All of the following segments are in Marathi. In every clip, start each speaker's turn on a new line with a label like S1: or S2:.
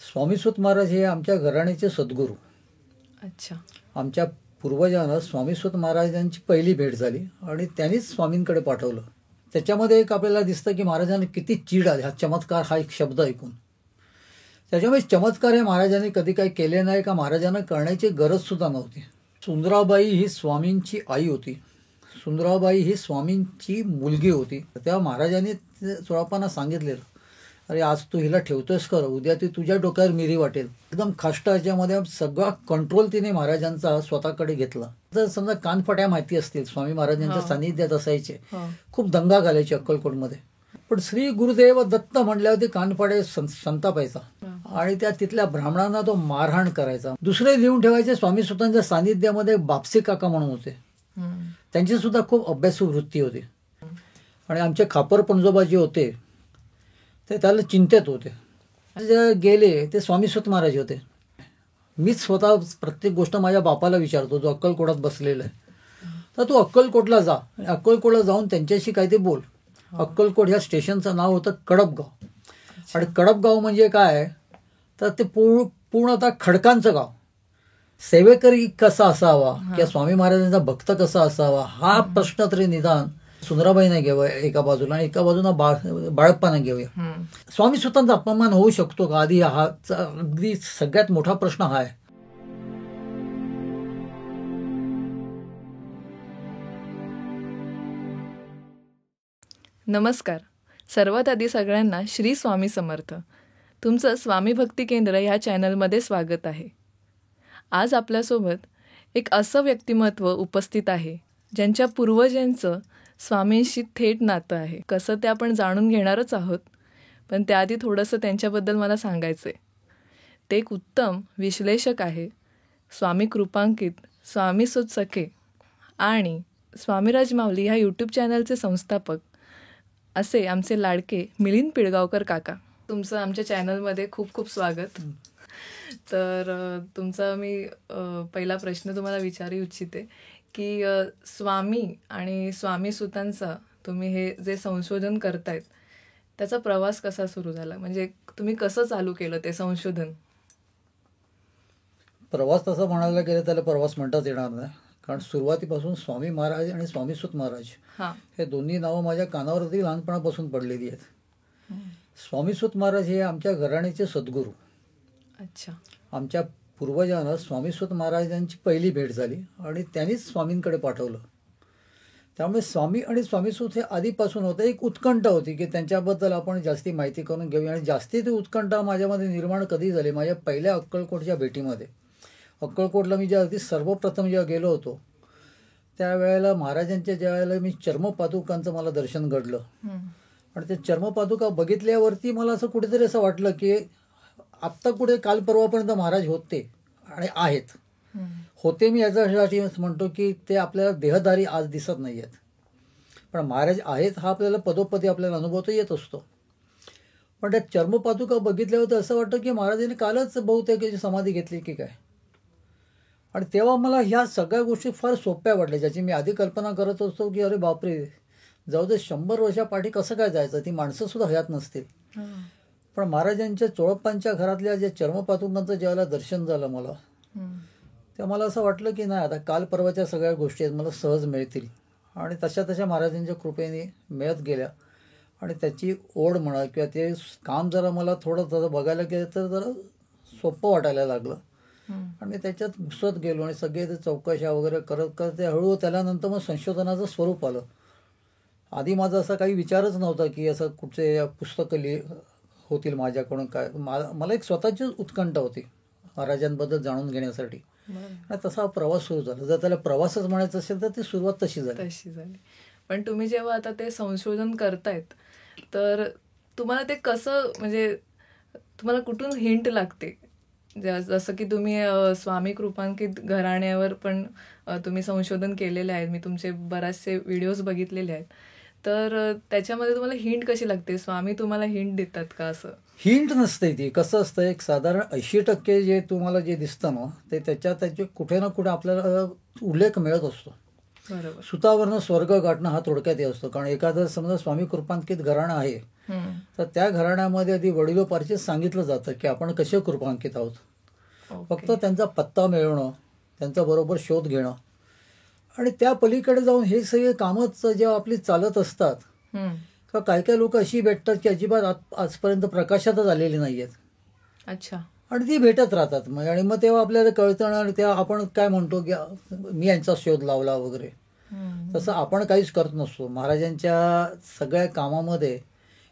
S1: स्वामीसुत महाराज हे आमच्या घराण्याचे सद्गुरू.
S2: अच्छा.
S1: आमच्या पूर्वजांना स्वामीसुत महाराजांची पहिली भेट झाली आणि त्यांनीच स्वामींकडे पाठवलं. त्याच्यामध्ये एक आपल्याला दिसतं की महाराजांना किती चीड आली. हा चमत्कार हा एक शब्द ऐकून. त्याच्यामुळे चमत्कार हे महाराजांनी कधी काही केले नाही का महाराजांना करण्याची गरजसुद्धा नव्हती. सुंदराबाई ही स्वामींची आई होती. सुंदराबाई ही स्वामींची मुलगी होती. त्या महाराजांनी चोळापांना सांगितलेलं, अरे आज तू हिला ठेवतोयस कर, उद्या ती तुझ्या डोक्यावर मिरी वाटेल. एकदम खाष्ट ह्याच्यामध्ये सगळा कंट्रोल तिने महाराजांचा स्वतःकडे घेतला. तर समजा कानफट्या माहिती असतील, स्वामी महाराजांच्या सानिध्यात असायचे, खूप दंगा घालायचे अक्कलकोटमध्ये. पण श्री गुरुदेव दत्त म्हणल्यावरती कानफडे संतापायचा आणि त्या तिथल्या ब्राह्मणांना तो मारहाण करायचा. दुसरे लिहून ठेवायचे स्वामी सुतांच्या सानिध्यामध्ये बापसी काका म्हणून होते. त्यांची सुद्धा खूप अभ्यासू वृत्ती होती. आणि आमचे खापर पणजोबा जे होते ते त्याला चिंतेत होते. जे गेले ते स्वामीसुत महाराज होते. मीच स्वतः प्रत्येक गोष्ट माझ्या बापाला विचारतो, जो अक्कलकोटात बसलेला आहे, तर तू अक्कलकोटला जा, अक्कलकोटला जाऊन त्यांच्याशी काय ते बोल. अक्कलकोट ह्या स्टेशनचं नाव होतं कडपगाव. आणि कडपगाव म्हणजे काय, तर ते पूर्णतः खडकांचं गाव. सेवेकरी कसा असावा किंवा स्वामी महाराजांचा भक्त कसा असावा हा प्रश्न तरी निदान सुंदराबाईने घ्यावा एका बाजूला आणि एका बाजूला बाळप्पाने घेऊया. स्वामी सुतांचा अपमान होऊ शकतो का, आधी हा अगदी सगळ्यात मोठा प्रश्न हा आहे.
S2: नमस्कार. सर्वात आधी सगळ्यांना श्री स्वामी समर्थ. तुमचं स्वामी भक्ती केंद्र ह्या चॅनलमध्ये स्वागत आहे. आज आपल्यासोबत एक असं व्यक्तिमत्व उपस्थित आहे ज्यांच्या पूर्वजांचं स्वामींशी थेट नातं आहे. कसं ते आपण जाणून घेणारच आहोत, पण त्याआधी थोडंसं त्यांच्याबद्दल मला सांगायचं आहे. ते एक उत्तम विश्लेषक आहे, स्वामी कृपांकित, स्वामीसुत सखे आणि स्वामीराज माऊली ह्या यूट्यूब चॅनलचे संस्थापक असे आमचे लाडके मिलिंद पिळगावकर काका. तुमचं आमच्या चॅनलमध्ये खूप खूप स्वागत. तर तुमचा मी पहिला प्रश्न तुम्हाला विचारू इच्छिते की स्वामी आणि स्वामीसुतांचा तुम्ही हे जे संशोधन करतायत त्याचा प्रवास कसा सुरू झाला, म्हणजे तुम्ही कसं चालू केलं ते संशोधन?
S1: प्रवास तसं म्हणायला गेलं त्याला प्रवास म्हणताच येणार नाही, कारण सुरुवातीपासून स्वामी महाराज आणि स्वामीसुत महाराज हे दोन्ही नावं माझ्या कानावरती लहानपणापासून पडलेली आहेत. स्वामीसुत महाराज हे आमच्या घराण्याचे सद्गुरू.
S2: अच्छा.
S1: आमच्या पूर्वजांना स्वामीसुत महाराजांची पहिली भेट झाली आणि त्यांनीच स्वामींकडे पाठवलं. त्यामुळे स्वामी आणि स्वामीसुत हे आधीपासून होतं. एक उत्कंठा होती की त्यांच्याबद्दल आपण जास्ती माहिती करून घेऊया. आणि जास्ती ती उत्कंठा माझ्यामध्ये निर्माण कधी झाली, माझ्या पहिल्या अक्कलकोटच्या भेटीमध्ये. अक्कलकोटला मी ज्या अगदी सर्वप्रथम जेव्हा गेलो होतो त्यावेळेला महाराजांच्या ज्या वेळेला मी चर्मपादुकांचं मला दर्शन घडलं आणि ते चर्मपादुका बघितल्यावरती मला असं कुठेतरी असं वाटलं की आत्ता कुठे काल परवापर्यंत महाराज होते आणि आहेत. होते मी याच्यासाठी म्हणतो की ते आपल्याला देहधारी आज दिसत नाही आहेत, पण महाराज आहेत हा आपल्याला पदोपदी आपल्याला अनुभवता येत असतो. पण त्या चर्मपादुका बघितल्यावर असं वाटतं की महाराजांनी कालच बहुतेक समाधी घेतली की काय. आणि तेव्हा मला ह्या सगळ्या गोष्टी फार सोप्या वाटल्या, ज्याची मी आधी कल्पना करत असतो की अरे बापरे, जाऊ दे 100 वर्षापाठी कसं काय जायचं, ती माणसं सुद्धा हयात नसतील. पण महाराजांच्या चोळप्पांच्या घरातल्या ज्या चर्मपादुकांचं ज्यावेळेला दर्शन झालं मला, तेव्हा मला असं वाटलं की नाही आता काल परवाच्या सगळ्या गोष्टी आहेत मला सहज मिळतील. आणि तशा महाराजांच्या कृपेने मिळत गेल्या. आणि त्याची ओढ म्हणा किंवा ते काम जरा मला थोडं बघायला गेलं तर जरा सोपं वाटायला लागलं. आणि मी त्याच्यात घुसत गेलो आणि सगळे ते चौकशा वगैरे करत करत हळूहळू त्याच्यानंतर मग संशोधनाचं स्वरूप आलं. आधी माझा असा काही विचारच नव्हता की असं कुठचे पुस्तकं होतील माझ्याकडून काय. मला एक स्वतःचीच उत्कंठा होती महाराजांबद्दल जाणून घेण्यासाठी. आणि तसा प्रवास सुरू झाला. जर त्याला प्रवासच म्हणायचं असेल तर ती सुरुवात तशी झाली.
S2: पण तुम्ही जेव्हा आता ते संशोधन करतायत तर तुम्हाला ते कसं, म्हणजे तुम्हाला कुठून हिंट लागते? जसं की तुम्ही स्वामी कृपांकित घराण्यावर पण तुम्ही संशोधन केलेले आहेत, मी तुमचे बरेचसे व्हिडिओज बघितलेले आहेत. तर त्याच्यामध्ये तुम्हाला हिंट कशी लागते? स्वामी तुम्हाला हिंट देतात का? असं
S1: हिंट नसते ती. कसं असतं, एक साधारण 80% जे तुम्हाला जे दिसतं ना ते त्याचे कुठे ना कुठे आपल्याला उल्लेख मिळत असतो.
S2: बरोबर.
S1: सुतावरनं स्वर्ग गाठणं हा थोडक्यात हे असतो. कारण एखादं समजा स्वामी कृपांकित घराणं आहे, तर त्या घराण्यामध्ये आधी वडिलोपार्जित सांगितलं जातं की आपण कसे कृपांकित आहोत. फक्त त्यांचा पत्ता मिळवणं, त्यांचा बरोबर शोध घेणं आणि त्या पलीकडे जाऊन हे सगळे कामच जेव्हा आपली चालत असतात, का काही काही लोक अशी भेटतात की अजिबात आजपर्यंत प्रकाशातच आलेली नाही आहेत.
S2: अच्छा.
S1: आणि ती भेटत राहतात. आणि मग तेव्हा आपल्याला कळतं आणि तेव्हा आपण काय म्हणतो की मी यांचा शोध लावला वगैरे. तसं आपण काहीच करत नसतो. महाराजांच्या सगळ्या कामामध्ये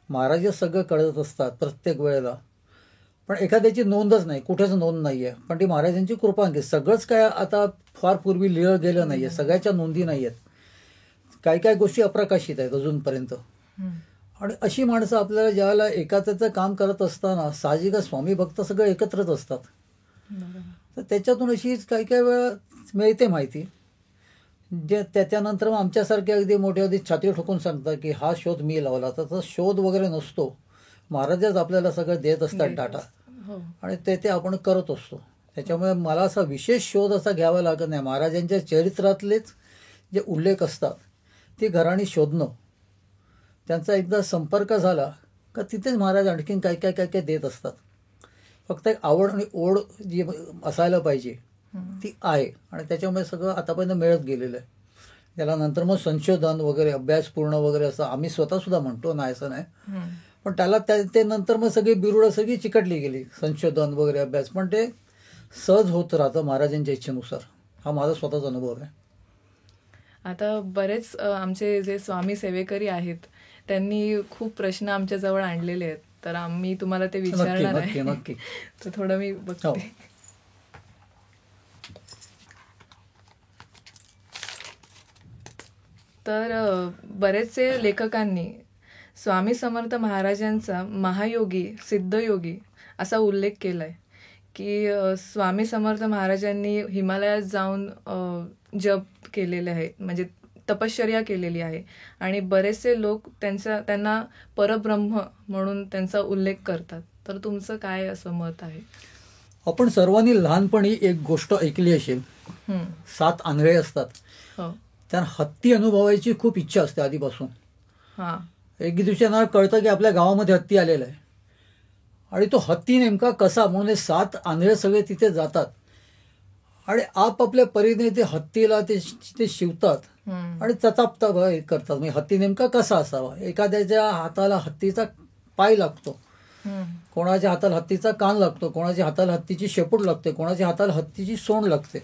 S1: महाराजच सगळं कळत असतात प्रत्येक वेळेला. पण एखाद्याची नोंदच नाही, कुठेच नोंद नाही आहे. पण ती महाराजांची कृपांकित. सगळंच काय आता फार पूर्वी लिहिलं गेलं नाही आहे, सगळ्याच्या नोंदी नाही आहेत. काही काही गोष्टी अप्रकाशित आहेत अजूनपर्यंत. आणि अशी माणसं आपल्याला ज्यावेळेला एकाचं काम करत असताना साहजिकच स्वामी भक्त सगळे एकत्रच असतात. तर त्याच्यातून अशी काही काही वेळा मिळते माहिती, जे त्याच्यानंतर मग आमच्यासारखे अगदी मोठे अगदी छाती ठोकून सांगतात की हा शोध मी लावला. तर शोध वगैरे नसतो, महाराजच आपल्याला सगळं देत असतात डाटा, आणि ते आपण करत असतो. त्याच्यामुळे मला असा विशेष शोध असा घ्यावा लागत नाही. महाराजांच्या चरित्रातलेच जे उल्लेख असतात ती घराणी शोधणं, त्यांचा एकदा संपर्क झाला का तिथेच महाराज आणखीन काय काय काय काय देत असतात. फक्त एक आवड आणि ओढ जी असायला पाहिजे ती आहे, आणि त्याच्यामुळे सगळं आतापर्यंत मिळत गेलेलं आहे. त्याला नंतर मग संशोधन वगैरे, अभ्यास पूर्ण वगैरे असं आम्ही स्वतःसुद्धा म्हणतो, नाही असं नाही. पण त्याला ते नंतर मग सगळी बिरुडं सगळी चिकटली गेली, संशोधन वगैरे अभ्यास. पण ते सहज होत राहतं महाराजांच्या इच्छेनुसार. हा माझा स्वतःचा अनुभव आहे.
S2: आता बरेच आमचे जे स्वामी सेवेकरी आहेत त्यांनी खूप प्रश्न आमच्याजवळ आणलेले आहेत, तर आम्ही तुम्हाला ते विचारणार आहे.
S1: नक्की.
S2: तर थोडं मी बघते. तर बरेचसे लेखकांनी स्वामी समर्थ महाराजांचा महायोगी, सिद्धयोगी असा उल्लेख केलाय की स्वामी समर्थ महाराजांनी हिमालयात जाऊन जप केलेले आहे, म्हणजे तपश्चर्या केलेली आहे. आणि बरेचसे लोक त्यांना परब्रह्म म्हणून त्यांचा उल्लेख करतात. तर तुमचं काय असं मत आहे?
S1: आपण सर्वांनी लहानपणी एक गोष्ट ऐकली असेल, 7 आंधळे असतात, त्यांना हत्ती अनुभवायची खूप इच्छा असते आधीपासून. एक दिवशी कळतं की आपल्या गावामध्ये हत्ती आलेला आहे, आणि तो हत्ती नेमका कसा म्हणून 7 आंधळे सगळे तिथे जातात आणि आपापल्या परीने ते हत्तीला ते शिवतात आणि चचापता करतात. म्हणजे हत्ती नेमका कसा असावा. एखाद्याच्या हाताला हत्तीचा पाय लागतो, कोणाच्या हाताला हत्तीचा कान लागतो, कोणाच्या हाताला हत्तीची शेपूट लागते, कोणाच्या हाताला हत्तीची सोंड लागते.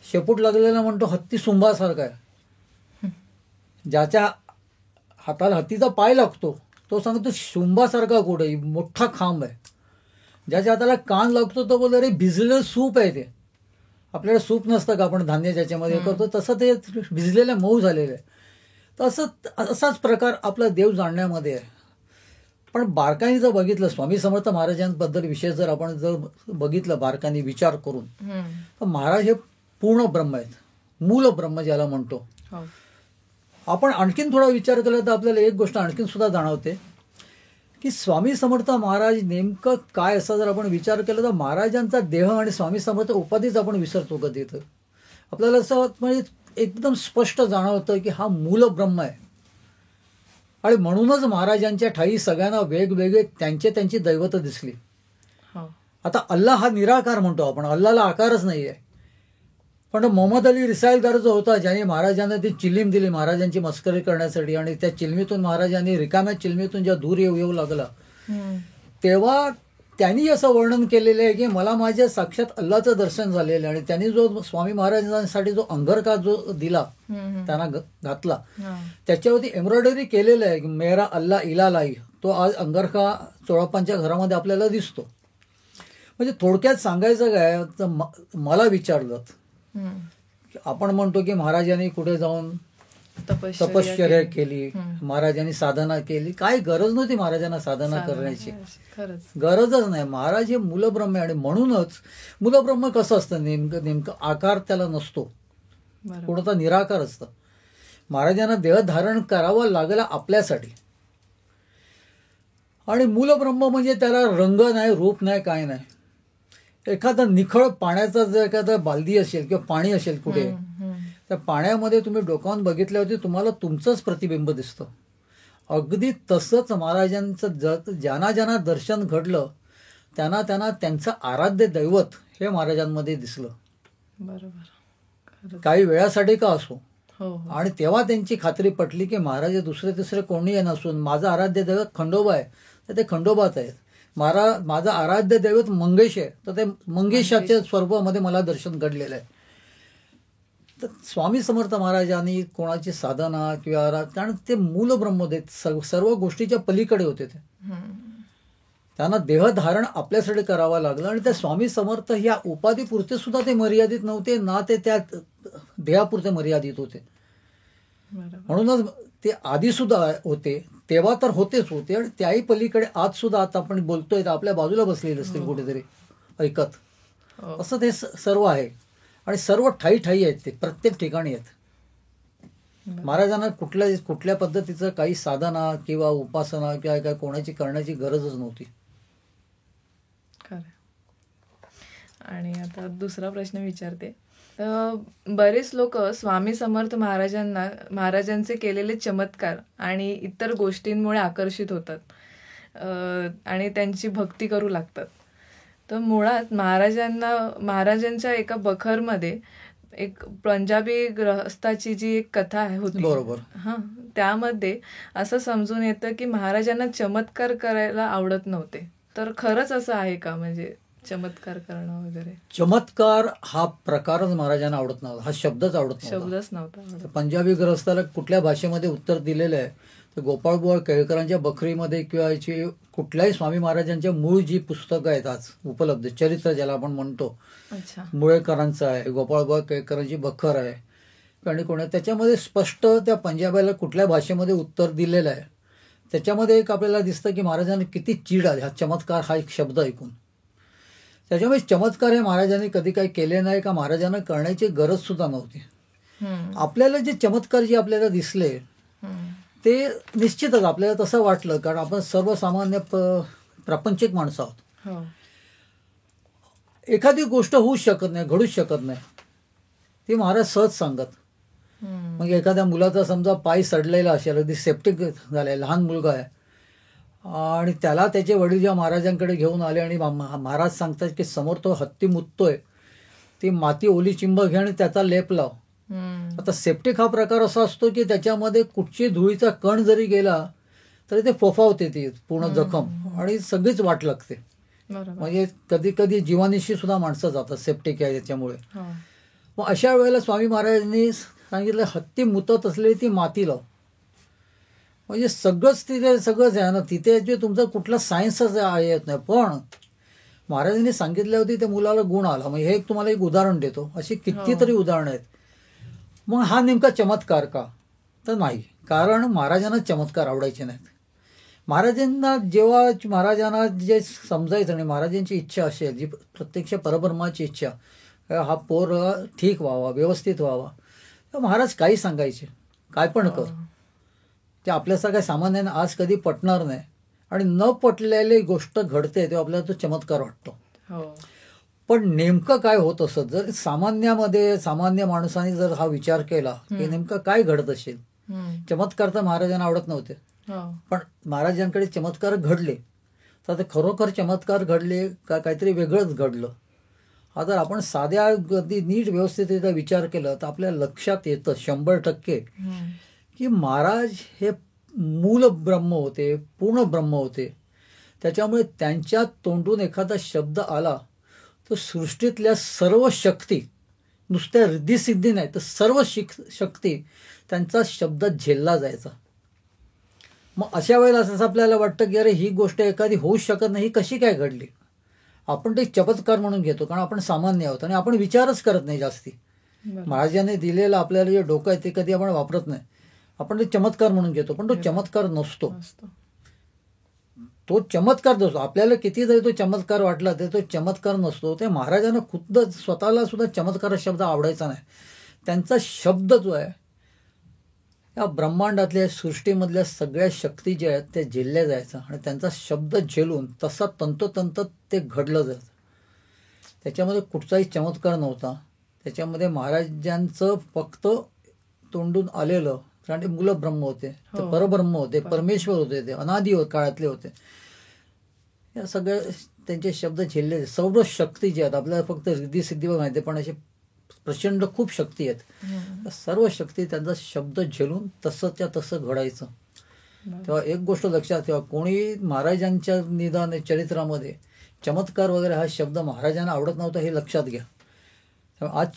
S1: शेपूट लागलेला म्हणतो हत्ती सुंभासारखा आहे. ज्याच्या हाताला हत्तीचा पाय लागतो तो सांगतो शुंभासारखा कुठे, मोठा खांब आहे. ज्याच्या हाताला कान लागतो तो बोलतो अरे भिजलेलं सूप आहे. ते आपल्याला सूप नसतं का आपण धान्य ज्याच्यामध्ये करतो, तसं ते भिजलेलं मऊ झालेलं आहे. असाच प्रकार आपला देव जाणण्यामध्ये आहे. पण बारकाईने जर बघितलं, स्वामी समर्थ महाराजांबद्दल विशेष जर आपण बघितलं बारकाईने विचार करून, तर महाराज हे पूर्ण ब्रह्म आहेत, मूल ब्रह्म ज्याला म्हणतो. आपण आणखीन थोडा विचार केला तर आपल्याला एक गोष्ट आणखीन सुद्धा जाणवते की स्वामी समर्थ महाराज नेमकं काय, असा जर आपण विचार केला तर महाराजांचा देह आणि स्वामी समर्थ उपाधीच आपण विसरतो कधी. तर आपल्याला असं म्हणजे एकदम स्पष्ट जाणवतं की हा मूल ब्रह्म आहे. आणि म्हणूनच महाराजांच्या ठाई सगळ्यांना वेगवेगळे त्यांची दैवत दिसली. आता अल्लाह हा निराकार म्हणतो आपण, अल्लाहला आकारच नाही आहे. पण मोहम्मद अली रिसाईलदार जो होता, ज्याने महाराजांना ती चिलीम दिली महाराजांची मस्करी करण्यासाठी, आणि त्या चिलमीतून महाराजांनी रिकाम्या चिलमीतून जेव्हा दूर येऊ लागला, तेव्हा त्यांनी असं वर्णन केलेलं आहे की मला माझ्या साक्षात अल्लाचं दर्शन झालेलं आहे. आणि त्यांनी जो स्वामी महाराजांसाठी जो अंगरखा जो दिला, त्यांना घातला, त्याच्यावरती एम्ब्रॉयडरी केलेलं आहे की मेरा अल्लाह इलालाई. तो आज अंगरखा चोळप्पांच्या घरामध्ये आपल्याला दिसतो. म्हणजे थोडक्यात सांगायचं काय तर मला विचारलं, आपण म्हणतो की महाराजांनी कुठे जाऊन तपश्चर्या केली, महाराजांनी साधना केली. काय गरज नव्हती महाराजांना साधना करण्याची, गरजच नाही. महाराज हे मूलब्रह्म आहे. आणि म्हणूनच मूलब्रह्म कसं असतं, नेमकं आकार त्याला नसतो, कोणता निराकार असतं. महाराजांना देह धारण करावा लागला आपल्यासाठी. आणि मूलब्रह्म म्हणजे त्याला रंग नाही, रूप नाही, काय नाही. एखादा निखळ पाण्याचा जर एखादा बालदी असेल किंवा पाणी असेल कुठे, त्या पाण्यामध्ये तुम्ही डोकावून बघितल्यावरती तुम्हाला तुमचंच प्रतिबिंब दिसतं. अगदी तसंच महाराजांचं ज्यांना ज्यांना दर्शन घडलं त्यांना त्यांना त्यांचं आराध्य दैवत हे महाराजांमध्ये दिसलं.
S2: बरोबर.
S1: काही वेळासाठी का असो.
S2: हो हो.
S1: आणि तेव्हा त्यांची खात्री पटली की महाराज दुसरे तिसरे कोणीही नसून माझं आराध्य दैवत खंडोबा आहे तर ते खंडोबाच आहेत. माझं आराध्य दैवत मंगेश आहे तर ते मंगेशाच्या स्वरूपामध्ये मला दर्शन घडलेलं आहे. तर स्वामी समर्थ महाराजांनी कोणाची साधना किंवा कारण ते मूल ब्रह्मदेव सर्व गोष्टीच्या पलीकडे होते. ते त्यांना देहधारण आपल्यासाठी करावं लागलं आणि त्या स्वामी समर्थ ह्या उपाधीपुरते सुद्धा ते मर्यादित नव्हते ना ते त्या देहापुरते मर्यादित होते. म्हणूनच ते आधी सुद्धा होते तेव्हा तर होतेच होते आणि त्याही पलीकडे आज सुद्धा आता आपण बोलतोय तर आपल्या बाजूला बसलेले असतील कुठेतरी ऐकत. असं ते सर्व आहे आणि सर्व ठाई ठाई आहेत. ते प्रत्येक ठिकाणी आहेत. महाराजांना कुठल्या पद्धतीचं काही साधना किंवा उपासना किंवा काय कोणाची करण्याची गरजच नव्हती.
S2: खरं. आणि आता दुसरा प्रश्न विचारते. तर बरेच लोक स्वामी समर्थ महाराजांचे केलेले चमत्कार आणि इतर गोष्टींमुळे आकर्षित होतात आणि त्यांची भक्ती करू लागतात. तर मुळात महाराजांच्या एका बखरमध्ये एक पंजाबी ग्रहस्थाची जी एक कथा होती.
S1: बरोबर.
S2: त्यामध्ये असं समजून येतं की महाराजांना चमत्कार करायला आवडत नव्हते. तर खरंच असं आहे का? म्हणजे चमत्कार करणं वगैरे.
S1: चमत्कार हा प्रकारच महाराजांना आवडत नव्हता. हा शब्दच
S2: शब्दच नव्हता.
S1: पंजाबी ग्रहस्थाला कुठल्या भाषेमध्ये उत्तर दिलेलं आहे तर गोपाळबुवा केळकरांच्या बखरीमध्ये किंवा कुठल्याही स्वामी महाराजांच्या मूळ जी पुस्तकं आहेत आज उपलब्ध चरित्र ज्याला आपण म्हणतो मुळेकरांचं आहे, गोपाळबुवा केळकरांची बखर आहे आणि त्याच्यामध्ये स्पष्ट त्या पंजाबीला कुठल्या भाषेमध्ये उत्तर दिलेलं आहे. त्याच्यामध्ये एक आपल्याला दिसतं की महाराजांनी किती चीड आली हा चमत्कार हा एक शब्द ऐकून. त्याच्यामुळे चमत्कार हे महाराजांनी कधी काही केले नाही का महाराजांना करण्याची गरज सुद्धा नव्हती. आपल्याला जे चमत्कार जे आपल्याला दिसले ते निश्चितच आपल्याला तसं वाटलं कारण आपण सर्वसामान्य प्रापंचिक माणसं आहोत. एखादी गोष्ट होऊच शकत नाही, घडूच शकत नाही, ती महाराज सहज सांगत. मग एखाद्या मुलाचा समजा पाय सडलेला असेल, अगदी सेप्टिक झालाय, लहान मुलगा आहे आणि त्याला त्याचे वडील जेव्हा महाराजांकडे घेऊन आले आणि महाराज सांगतात की समोर तो हत्ती मुततोय, ती माती ओली चिंब घे आणि त्याचा लेप लाव. आता सेप्टिक हा प्रकार असा असतो की त्याच्यामध्ये कुठची धुळीचा कण जरी गेला तरी ते फोफावते ती पूर्ण जखम आणि सगळीच वाट लागते. म्हणजे कधी कधी जीवानिशी सुद्धा माणसं जातात सेप्टिक आहे त्याच्यामुळे. मग अशा वेळेला स्वामी महाराजांनी सांगितलं हत्ती मुतत असलेली ती माती लाव. म्हणजे सगळंच सगळंच आहे ना तिथे जे तुमचं कुठलं सायन्सच येत नाही. पण महाराजांनी सांगितल्या होती त्या मुलाला गुण आला. मग हे एक तुम्हाला एक उदाहरण देतो. अशी कितीतरी उदाहरणं आहेत. मग हा नेमका चमत्कार का? तर नाही, कारण महाराजांना चमत्कार आवडायचे नाहीत. महाराजांना जे समजायचं आणि महाराजांची इच्छा असेल जी प्रत्यक्ष परब्रह्माची इच्छा हा पोर ठीक व्हावा, व्यवस्थित व्हावा, तर महाराज काही सांगायचे, काय पण कर. ते आपल्यासारख्या सामान्याने आज कधी पटणार नाही आणि न पटलेली गोष्ट घडते तेव्हा आपल्याला तो चमत्कार वाटतो. पण नेमकं काय होत असत जर सामान्य माणसाने जर हा विचार केला की नेमकं काय घडत असेल. चमत्कार तर महाराजांना आवडत नव्हते, पण महाराजांकडे चमत्कार घडले तर ते खरोखर चमत्कार घडले का काहीतरी वेगळंच घडलं. हा जर आपण साध्या अगदी नीट व्यवस्थितरित्या विचार केला तर आपल्या लक्षात येतं 100% की महाराज हे मूल ब्रह्म होते, पूर्ण ब्रह्म होते. त्याच्यामुळे त्यांच्या तोंडून एखादा शब्द आला तर सृष्टीतल्या सर्व शक्ती, नुसत्या रिद्धिसिद्धी नाही तर सर्व शक्ती त्यांचा शब्द झेलला जायचा. मग अशा वेळेला असं आपल्याला वाटतं की अरे ही गोष्ट एखादी होऊच शकत नाही, ही कशी काय घडली. आपण ते चमत्कार म्हणून घेतो कारण आपण सामान्य आहोत आणि आपण विचारच करत नाही जास्ती. महाराजांनी दिलेलं आपल्याला जे डोकं आहे ते कधी आपण वापरत नाही. आपण ते चमत्कार म्हणून घेतो, पण तो चमत्कार नसतो. तो चमत्कार नसतो. आपल्याला किती जरी तो चमत्कार वाटला तरी तो चमत्कार नसतो. ते महाराजांना खुद्द स्वतःला सुद्धा चमत्कार शब्द आवडायचा नाही. त्यांचा शब्द जो आहे या ब्रह्मांडातल्या सृष्टीमधल्या सगळ्या शक्ती ज्या आहेत त्या झेलल्या जायचा आणि त्यांचा शब्द झेलून तसा तंतोतंत ते घडलं जायचं. त्याच्यामध्ये कुठचाही चमत्कार नव्हता, त्याच्यामध्ये महाराजांचं फक्त तोंडून आलेलं, कारण ते मूलं ब्रह्म होते, ते
S2: हो.
S1: परब्रह्म होते, परमेश्वर होते, ते अनादी काळातले होते. या सगळ्या त्यांचे शब्द झेलले. सर्व शक्ती जे आहेत आपल्याला फक्त रिद्धी सिद्धीवर माहिती आहे, पण असे प्रचंड खूप शक्ती आहेत. सर्व शक्ती त्यांचा शब्द झेलून तसंच्या तसं घडायचं. तेव्हा एक गोष्ट लक्षात ठेवा, कोणी महाराजांच्या निदान चरित्रामध्ये चमत्कार वगैरे हा शब्द महाराजांना आवडत नव्हता हे लक्षात घ्या. तेव्हा आज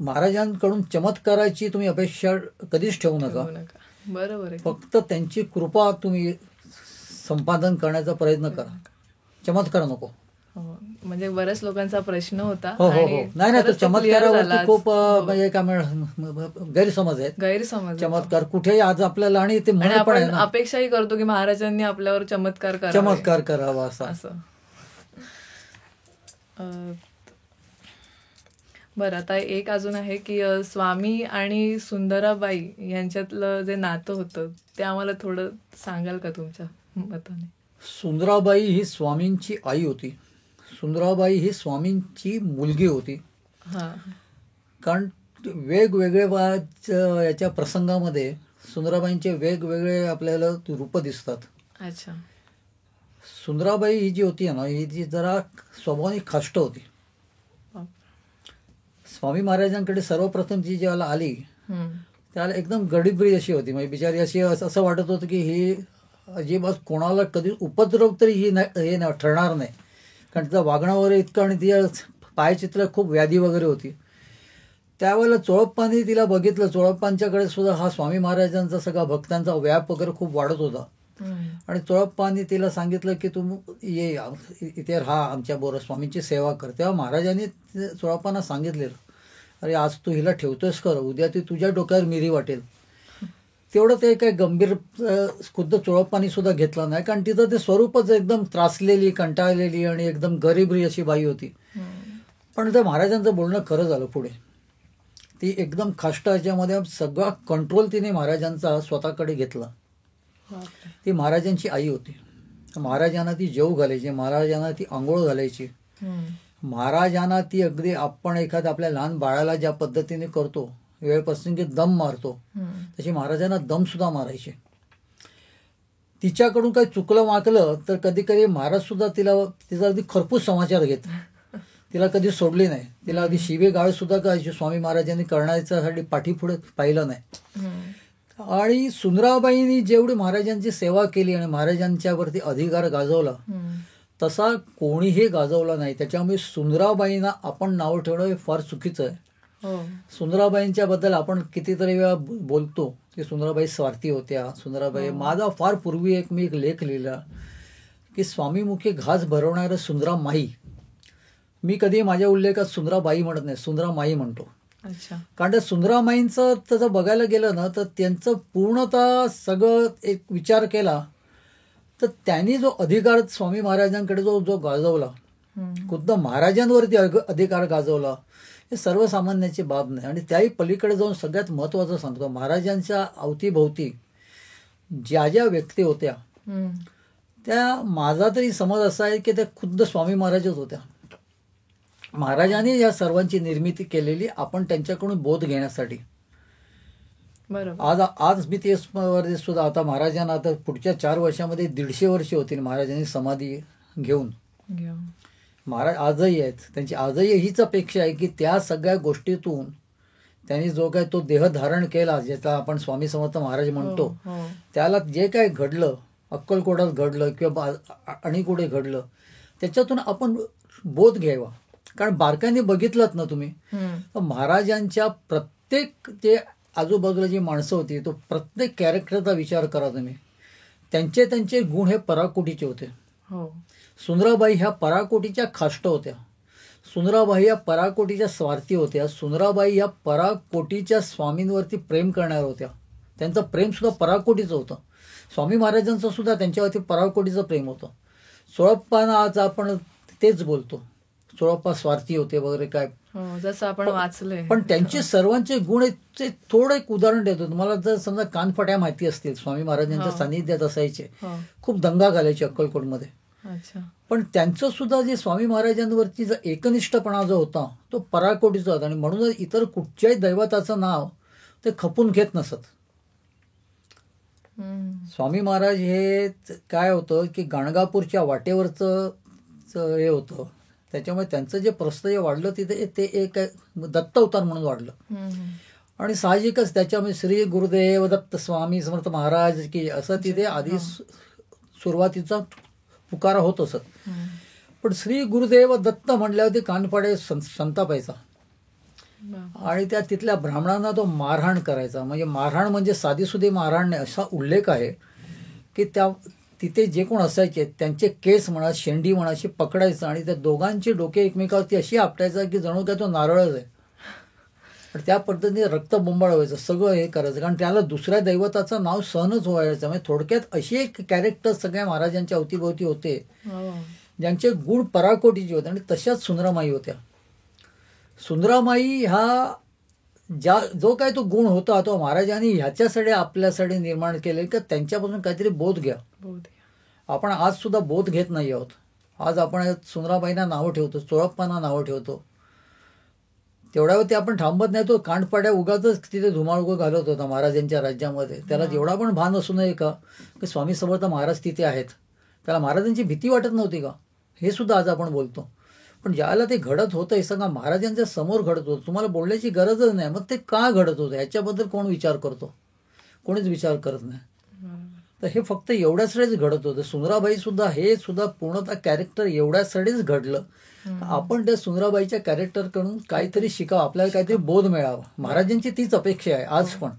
S1: महाराजांकडून चमत्काराची तुम्ही अपेक्षा कधीच ठेवू नका.
S2: बरोबर आहे.
S1: फक्त त्यांची कृपा तुम्ही संपादन करण्याचा प्रयत्न करा, चमत्कार नको.
S2: म्हणजे बऱ्याच लोकांचा प्रश्न होता.
S1: हो हो हो. नाही नाही, तो चमत्कारावरती खूप म्हणजे काय गैरसमज आहेत.
S2: गैरसमज
S1: चमत्कार कुठेही आज आपल्याला, आणि ते म्हण पण आहे
S2: आपण
S1: ना,
S2: अपेक्षाही करतो की महाराजांनी आपल्यावर चमत्कार
S1: करावा असं.
S2: बरं, आता एक अजून आहे की स्वामी आणि सुंदराबाई यांच्यातलं जे नातं होतं ते आम्हाला थोडं सांगाल का तुमच्या मताने?
S1: सुंदराबाई ही स्वामींची आई होती. सुंदराबाई ही स्वामींची मुलगी होती. कारण वेगवेगळे याच्या प्रसंगामध्ये सुंदराबाईंचे वेगवेगळे आपल्याला रूप दिसतात.
S2: अच्छा.
S1: सुंदराबाई ही जी होती ना, ही जी जरा स्वभावाने खाष्ट होती. स्वामी महाराजांकडे सर्वप्रथम जी जेव्हा आली त्याला एकदम गडीबरी अशी होती. म्हणजे बिचारी अशी असं वाटत होतं की ही अजिबात कोणाला कधी उपद्रव तरी ही हे ठरणार नाही, कारण तिचं वागणं वगैरे इतकं, आणि तिच्या पायचित्र खूप व्याधी वगैरे होती. त्यावेळेला चोळप्पांनी तिला बघितलं. चोळप्पांच्याकडे सुद्धा हा स्वामी महाराजांचा सगळा भक्तांचा व्याप वगैरे खूप वाढत होता. आणि चोळप्पांनी तिला सांगितलं की तू ये इथे राहा, आमच्याबरोबर स्वामींची सेवा कर. तेव्हा महाराजांनी चोळप्पांना सांगितलेलं, अरे आज तू हिला ठेवतोयस कर, उद्या ती तुझ्या डोक्यावर मिरी वाटेल. तेवढं ते काही गंभीर खुद्द चोळप्पांनी सुद्धा घेतलं नाही, कारण तिचं ते स्वरूपच एकदम त्रासलेली, कंटाळलेली आणि एकदम गरीबरी अशी बाई होती. पण ते महाराजांचं बोलणं खरं झालं पुढे. ती एकदम खाष्ट ह्याच्यामध्ये सगळा कंट्रोल तिने महाराजांचा स्वतःकडे घेतला. ती महाराजांची आई होती. महाराजांना ती जेवू घालायची, महाराजांना ती आंघोळ घालायची, महाराजांना ती अगदी आपण एखाद्या आपल्या लहान बाळाला ज्या पद्धतीने करतो, वेळप्रसंगी दम मारतो, तशी महाराजांना दम सुद्धा मारायचे. तिच्याकडून काही चुकलं वाकलं तर कधी कधी महाराज सुद्धा तिचा अगदी खरपूस समाचार घेत, तिला कधी सोडली नाही. तिला अगदी शिवे गाळ सुद्धा करायची. स्वामी महाराजांनी करण्यासाठी पाठीपुढे पाहिलं नाही. आणि सुंदराबाईंनी जेवढी महाराजांची सेवा केली आणि महाराजांच्यावरती अधिकार गाजवला तसा कोणीही गाजवला नाही. त्याच्यामुळे सुंदराबाईंना आपण नाव ठेवणं हे फार चुकीचं आहे. सुंदराबाईंच्या बद्दल आपण कितीतरी वेळा बोलतो की सुंदराबाई स्वार्थी होत्या. सुंदराबाई, माझा फार पूर्वी मी एक लेख लिहिला की स्वामीमुखी घास भरवणारं सुंदरामाई. मी कधी माझ्या उल्लेखात सुंदराबाई म्हणत नाही, सुंदरामाई म्हणतो. कारण त्या सुंदरामाईंचं तसं बघायला गेलं ना तर त्यांचं पूर्णतः सगळं एक विचार केला तर त्यांनी जो अधिकार स्वामी महाराजांकडे जो गाजवला, खुद्द महाराजांवरती अधिकार गाजवला, हे सर्वसामान्याची बाब नाही. आणि त्याही पलीकडे जाऊन सगळ्यात महत्त्वाचं सांगतो, महाराजांच्या अवतीभोवती ज्या ज्या व्यक्ती होत्या त्या, माझा तरी समज असा आहे की त्या खुद्द स्वामी महाराजच होत्या. महाराजांनी या सर्वांची निर्मिती केलेली, आपण त्यांच्याकडून बोध घेण्यासाठी. आज मी ते सुद्धा आता महाराजांना आता पुढच्या 4 वर्षामध्ये 150 वर्ष होतील महाराजांनी समाधी घेऊन. महाराज आजही आहेत, त्यांची आजही हीच अपेक्षा आहे की त्या सगळ्या गोष्टीतून त्यांनी जो काय तो देह धारण केला, ज्याचा आपण स्वामी समर्थ महाराज म्हणतो, त्याला जे काय घडलं, अक्कलकोटात घडलं किंवा आणि कुठे घडलं, त्याच्यातून आपण बोध घ्यावा. कारण बारकाईने बघितलं ना तुम्ही, महाराजांच्या प्रत्येक जे आजूबाजूला जी माणसं होती, तो प्रत्येक कॅरेक्टरचा विचार करा तुम्ही. त्यांचे गुण हे पराकोटीचे होते. सुंदराबाई ह्या पराकोटीच्या खाष्ट होत्या. सुंदराबाई या पराकोटीच्या स्वार्थी होत्या. सुंदराबाई या पराकोटीच्या स्वामींवरती प्रेम करणाऱ्या होत्या. त्यांचं प्रेम सुद्धा पराकोटीचं होतं. स्वामी महाराजांचं सुद्धा त्यांच्यावरती पराकोटीचं प्रेम होतं. चोळप्पांना आज आपण तेच बोलतो, चोळप्पा स्वार्थी होते वगैरे काय,
S2: जसं आपण वाचलंय.
S1: पण त्यांचे सर्वांचे गुण, थोडं एक उदाहरण देतो तुम्हाला. जर समजा कानफट्या माहिती असतील, स्वामी महाराजांच्या सानिध्यात असायचे, खूप दंगा घालायचे अक्कलकोटमध्ये.
S2: अच्छा.
S1: पण त्यांचं सुद्धा जे स्वामी महाराजांवरती जो एकनिष्ठपणा जो होता तो पराकोटीचा होता आणि म्हणूनच इतर कुठच्याही दैवताचं नाव ते खपून घेत नसत. स्वामी महाराज हे काय होतं की गाणगापूरच्या वाटेवरचं हे होतं, त्याच्यामुळे त्यांचं जे प्रस्थय वाढलं तिथे ते एक दत्त अवतार म्हणून वाढलं. आणि साहजिकच त्याच्यामध्ये श्री गुरुदेव दत्त स्वामी समर्थ महाराज की असं तिथे आधी सुरुवातीचा पुकारा होत असत. पण श्री गुरुदेव दत्त म्हटल्यावर ते कानपाडे संतापायचा आणि त्या तिथल्या ब्राह्मणांना तो मारहाण करायचा. म्हणजे मारहाण म्हणजे साधीसुधी मारहाण नाही, असा उल्लेख आहे की त्या तिथे जे कोण असायचे त्यांचे केस म्हणा शेंडी म्हणा अशी पकडायचं आणि त्या दोघांची डोके एकमेकावरती अशी आपटायचा की जणू काय तो नारळच आहे. आणि त्या पद्धतीने रक्तबोंबाळ व्हायचं, सगळं हे करायचं, कारण त्याला दुसऱ्या दैवताचं नाव सहनच व्हायचं. म्हणजे थोडक्यात अशी एक कॅरेक्टर सगळ्या महाराजांच्या अवतीभोवती होते ज्यांचे गुण पराकोटीचे होते. आणि तशाच सुंदरामाई होत्या. सुंदरामाई हा जो काय तो गुण होता तो महाराजांनी ह्याच्यासाठी आपल्यासाठी निर्माण केले की त्यांच्यापासून काहीतरी बोध घ्या. आपण आज सुद्धा बोध घेत नाही आहोत. आज आपण सुंदराबाईंना नावं ठेवतो, चोळप्पांना नावं ठेवतो, तेवढ्यावरती आपण थांबत नाही. तो कांडपाड्या उगाच तिथे धुमाळगो घालत होता महाराजांच्या राज्यामध्ये. त्याला जेवढा पण भान असू नये का की स्वामी समर्थ महाराज तिथे आहेत, त्याला महाराजांची भीती वाटत नव्हती का, हे सुद्धा आज आपण बोलतो. पण ज्याला ते घडत होतं हे सगळं महाराजांच्या समोर घडत होतं, तुम्हाला बोलण्याची गरजच नाही. मग ते का घडत होतं ह्याच्याबद्दल कोण विचार करतो? कोणीच विचार करत नाही. तर हे फक्त एवढ्यासाठीच घडत होतं. सुंदराबाई सुद्धा हे सुद्धा पूर्णतः कॅरेक्टर एवढ्यासाठीच घडलं. आपण त्या सुंदराबाईच्या कॅरेक्टरकडून काहीतरी शिकावं, आपल्याला काहीतरी बोध मिळावा. महाराजांची तीच अपेक्षा आहे आज पण.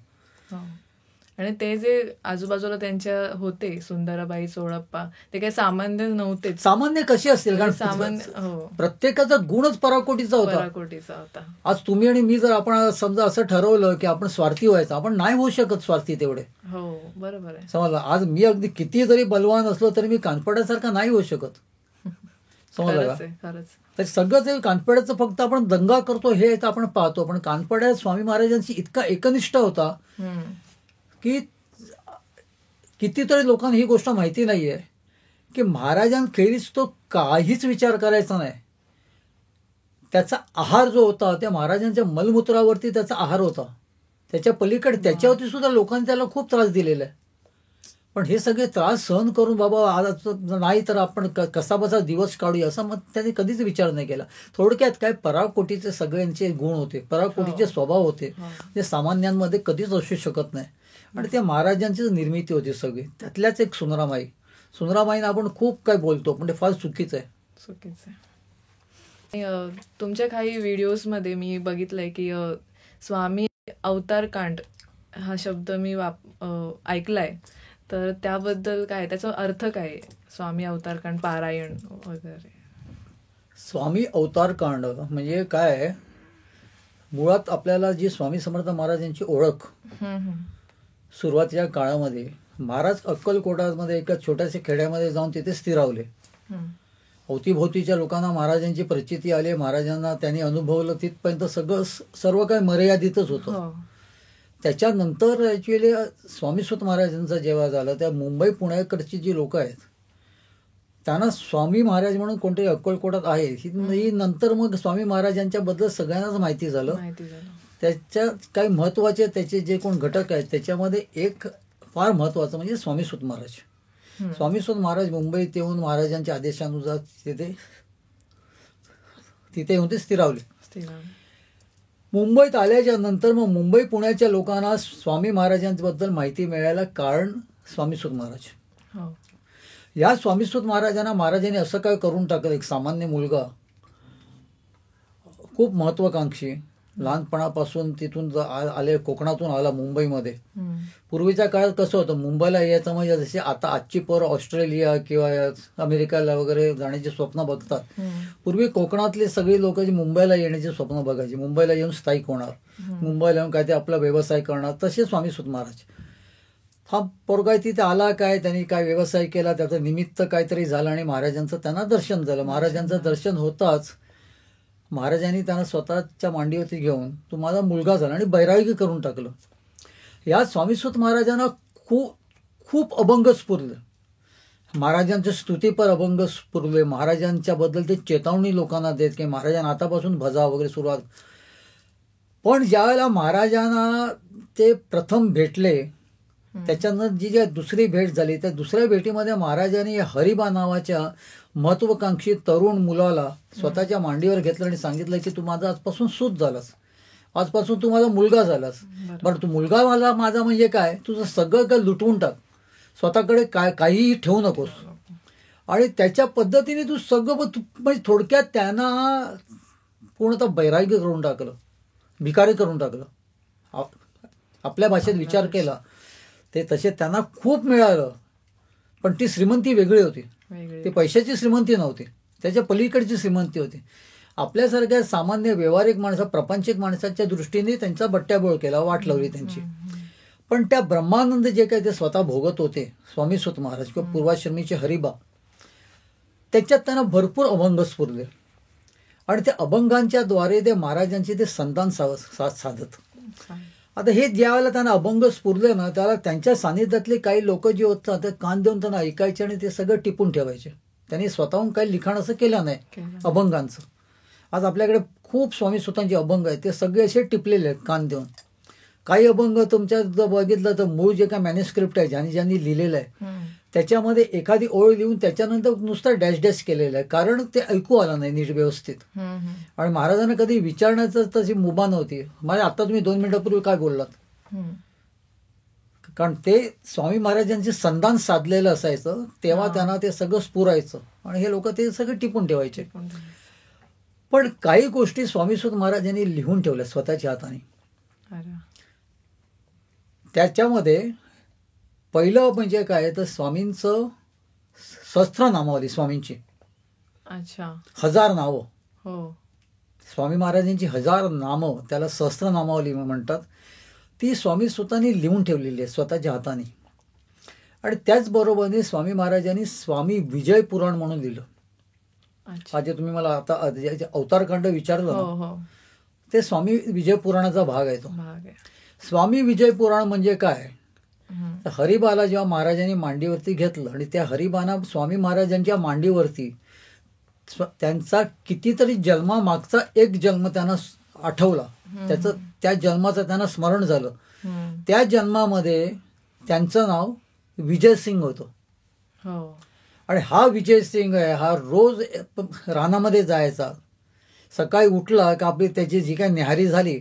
S2: आणि ते जे आजूबाजूला त्यांच्या होते सुंदराबाई चोळप्पा, ते काही सामान्य नव्हते.
S1: सामान्य कसे असतील, कारण
S2: सामान्य
S1: प्रत्येकाचा गुणच पराकोटीचा होता. आज तुम्ही आणि मी जर आपण समजा असं ठरवलं की आपण स्वार्थी व्हायचं, आपण नाही होऊ शकत स्वार्थी तेवढे.
S2: हो बरोबर आहे.
S1: समजलं, आज मी अगदी किती जरी बलवान असलो तरी मी कानपड्यासारखा नाही होऊ शकत. समजलं का? तर सगळं ते कानपड्याचं फक्त आपण दंगा करतो हे आपण पाहतो. पण कानपड्यात स्वामी महाराजांची इतका एकनिष्ठ होता की कितीतरी लोकांना ही गोष्ट माहिती नाहीये की महाराजांखेरीज तो काहीच विचार करायचा नाही. त्याचा आहार जो होता त्या महाराजांच्या मलमूत्रावरती त्याचा आहार होता. त्याच्या पलीकडे त्याच्यावरती सुद्धा लोकांनी त्याला खूप त्रास दिलेला आहे. पण हे सगळे त्रास सहन करून बाबा आज नाही तर आपण कसा बसा दिवस काढूया असा मग त्याने कधीच विचार नाही केला. थोडक्यात काय पराकोटीचे सगळ्यांचे गुण होते, पराकोटीचे स्वभाव होते जे सामान्यांमध्ये कधीच असू शकत नाही. आणि त्या महाराजांचीच निर्मिती होती सगळी. त्यातल्याच एक सुंदरामाई. सुंदरामाईनं आपण खूप काय बोलतो पण ते फार चुकीचं
S2: आहे. तुमच्या काही व्हिडिओजमध्ये मी बघितलंय की स्वामी अवतार कांड हा शब्द मी ऐकलाय, तर त्याबद्दल काय, त्याचा अर्थ काय, स्वामी अवतार कांड पारायण वगैरे?
S1: स्वामी अवतार कांड म्हणजे काय, मुळात आपल्याला जी स्वामी समर्थ महाराजांची ओळख सुरुवातीच्या काळामध्ये महाराज अक्कलकोटामध्ये एका छोट्याशा खेड्यामध्ये जाऊन तिथे स्थिरावले. अवतीभोवतीच्या लोकांना महाराजांची प्रचिती आली, महाराजांना त्यांनी अनुभवलं, तिथपर्यंत सगळं सर्व काही मर्यादितच होतं. त्याच्यानंतर ॲक्च्युअली स्वामीसुत महाराजांचं जेव्हा झालं त्या मुंबई पुण्याकडची जी लोक आहेत त्यांना स्वामी महाराज म्हणून कोणतरी अक्कलकोटात आहे ही नंतर मग स्वामी महाराजांच्या बद्दल सगळ्यांनाच माहिती झालं. त्याच्यात काही महत्वाचे त्याचे जे कोण घटक आहेत त्याच्यामध्ये एक फार महत्वाचं म्हणजे स्वामीसुत महाराज. स्वामीसुत महाराज मुंबईत येऊन महाराजांच्या आदेशानुसार तिथे येऊन ते स्थिरावले. मुंबईत आल्याच्या नंतर मग मुंबई पुण्याच्या लोकांना स्वामी महाराजांबद्दल माहिती मिळायला कारण स्वामीसुत महाराज. या स्वामीसुत महाराजांना महाराजांनी असं काय करून टाकलं, एक सामान्य मुलगा खूप महत्वाकांक्षी लहानपणापासून तिथून आले, कोकणातून आला मुंबईमध्ये. पूर्वीच्या काळात कसं होतं, मुंबईला यायचं म्हणजे जसे आता आजची पोरं ऑस्ट्रेलिया किंवा अमेरिकाला वगैरे जाण्याचे स्वप्न बघतात, पूर्वी कोकणातले सगळी लोक जी मुंबईला येण्याचे स्वप्न बघायचे, मुंबईला येऊन स्थायिक होणार, मुंबईला येऊन काय ते आपला व्यवसाय करणार. तसे स्वामीसुत महाराज हा पोरगा तिथे आला, काय त्यांनी काय व्यवसाय केला, त्याचं निमित्त काहीतरी झालं आणि महाराजांचं त्यांना दर्शन झालं. महाराजांचं दर्शन होताच महाराजांनी त्यांना स्वतःच्या मांडीवरती घेऊन तो माझा मुलगा झाला आणि बैरागी करून टाकलं. या स्वामीसुत महाराजांना खूप खूप अभंग स्फुरलं. महाराजांचे स्तुतीपर अभंग स्फुरले, महाराजांच्या बद्दल ते चेतावणी लोकांना देत की महाराजांना आतापासून भजा वगैरे सुरुवात. पण ज्यावेळेला महाराजांना ते प्रथम भेटले, त्याच्यानंतर जी दुसरी भेट झाली, त्या दुसऱ्या भेटीमध्ये महाराजांनी हरिबा नावाच्या महत्वाकांक्षी तरुण मुलाला स्वतःच्या मांडीवर घेतलं आणि सांगितलं की तू माझा आजपासून सूत झालास, आजपासून तू माझा मुलगा झालास. बरं, तू मुलगा माझा म्हणजे काय, तुझं सगळं काय लुटवून टाक, स्वतःकडे काहीही ठेवू नकोस. आणि त्याच्या पद्धतीने तू सगळं म्हणजे थोडक्यात त्यांना पूर्णतः बैरागी करून टाकलं, भिकारी करून टाकलं. आपल्या भाषेत विचार केला ते तसे त्यांना खूप मिळालं, पण ती श्रीमंती वेगळी होती. ती पैशाची श्रीमंती नव्हती, त्याच्या पलीकडची श्रीमंती होती. आपल्यासारख्या सामान्य व्यावहारिक प्रापंचिक माणसाच्या दृष्टीने त्यांचा बट्ट्याबोळ केला, वाट लावली त्यांची. पण त्या ब्रह्मानंद जे काही ते स्वतः भोगत होते, स्वामी सुत महाराज किंवा पूर्वाश्रमीचे हरिबा, त्याच्यात त्यांना भरपूर अभंग स्फुरले आणि त्या अभंगांच्या द्वारे ते महाराजांचे ते संतान साधत. आता हे ज्या वेळेला त्यांना अभंग स्फुरले ना, त्याला त्यांच्या सानिध्यातले काही लोक जे होतात ते कान देऊन त्यांना ऐकायचे आणि ते सगळं टिपून ठेवायचे. त्यांनी स्वतःहून काही लिखाण असं केलं नाही अभंगांचं. आज आपल्याकडे खूप स्वामी सुतांचे अभंग आहेत, ते सगळे असे टिपलेले आहेत कान देऊन. काही अभंग तुमच्या जर बघितलं तर मूळ जे काय मॅन्युस्क्रिप्ट आहे ज्यांनी लिहिलेलं आहे त्याच्यामध्ये एखादी ओळ लिहून त्याच्यानंतर नुसतं डॅश डॅश केलेलं आहे, कारण ते ऐकू आलं नाही नीट व्यवस्थित. आणि महाराजांना कधी विचारण्याचं तशी मुभा नव्हती. मला आता तुम्ही 2 मिनिटापूर्वी काय बोललात, कारण ते स्वामी महाराजांचे संधान साधलेलं असायचं, तेव्हा त्यांना ते सगळं स्फुरायचं आणि हे लोक ते सगळं टिपून ठेवायचे. पण काही गोष्टी स्वामी सुत महाराजांनी लिहून ठेवल्या स्वतःच्या हाताने. त्याच्यामध्ये पहिलं म्हणजे काय तर स्वामींचं सहस्त्रनामावली, स्वामींची 1000 नावं. स्वामी महाराजांची 1000 नामं, त्याला सहस्त्रनामावली म्हणतात. ती स्वामी सुतांनी लिहून ठेवलेली आहे स्वतःच्या हाताने. आणि त्याचबरोबरने स्वामी महाराजांनी स्वामी विजय पुराण म्हणून लिहिलं. आज तुम्ही मला आता अवतारकांड विचारलं, ते स्वामी विजय पुराणाचा भाग आहे तो. स्वामी विजय पुराण म्हणजे काय, हरिबाला जेव्हा महाराजांनी मांडीवरती घेतलं आणि त्या हरिबाना स्वामी महाराजांच्या मांडीवरती त्यांचा कितीतरी जन्मामागचा एक जन्म त्यांना आठवला, त्या जन्माचं त्यांना स्मरण झालं. त्या जन्मामध्ये त्यांचं नाव विजयसिंग होतं. आणि हा विजयसिंग आहे, हा रोज रानामध्ये जायचा. सकाळी उठला का आपली त्याची जी काही न्याहारी झाली,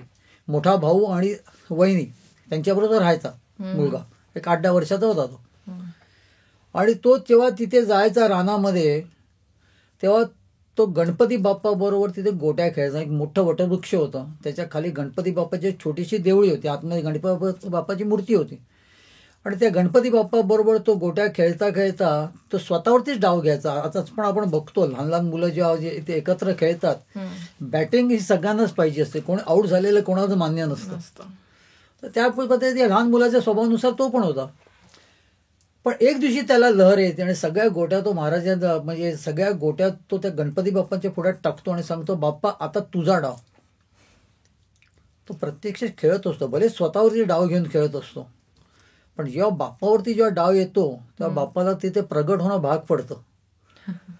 S1: मोठा भाऊ आणि वहिनी त्यांच्याबरोबर राहायचा मुलगा, एक 8-10 वर्षाचा होता तो. आणि तो जेव्हा तिथे जायचा रानामध्ये, तेव्हा तो गणपती बाप्पा बरोबर तिथे गोट्या खेळायचा. एक मोठं वटवृक्ष होतं, त्याच्या खाली गणपती बाप्पाची छोटीशी देवळी होती, आतमध्ये गणपती बाप्पाची मूर्ती होती. आणि त्या गणपती बाप्पा बरोबर तो गोट्या खेळता खेळता तो स्वतःवरतीच डाव घ्यायचा. आताच पण आपण बघतो लहान लहान मुलं जेव्हा ते एकत्र खेळतात, बॅटिंग ही सगळ्यांनाच पाहिजे असते, कोणी आऊट झालेलं कोणाचं मान्य नसतं. तर त्या पद्धतीने लहान मुलाच्या स्वभावानुसार तो पण होता. पण एक दिवशी त्याला लहर येते आणि सगळ्या गोट्या तो महाराजांचा म्हणजे सगळ्या गोट्यात तो त्या गणपती बाप्पांच्या पुढ्यात टाकतो आणि सांगतो, बाप्पा आता तुझा डाव. तो प्रत्यक्ष खेळत असतो, भले स्वतःवरती डाव घेऊन खेळत असतो, पण जेव्हा बाप्पावरती जेव्हा डाव येतो तेव्हा बाप्पाला तिथे प्रगट होणं भाग पडतं.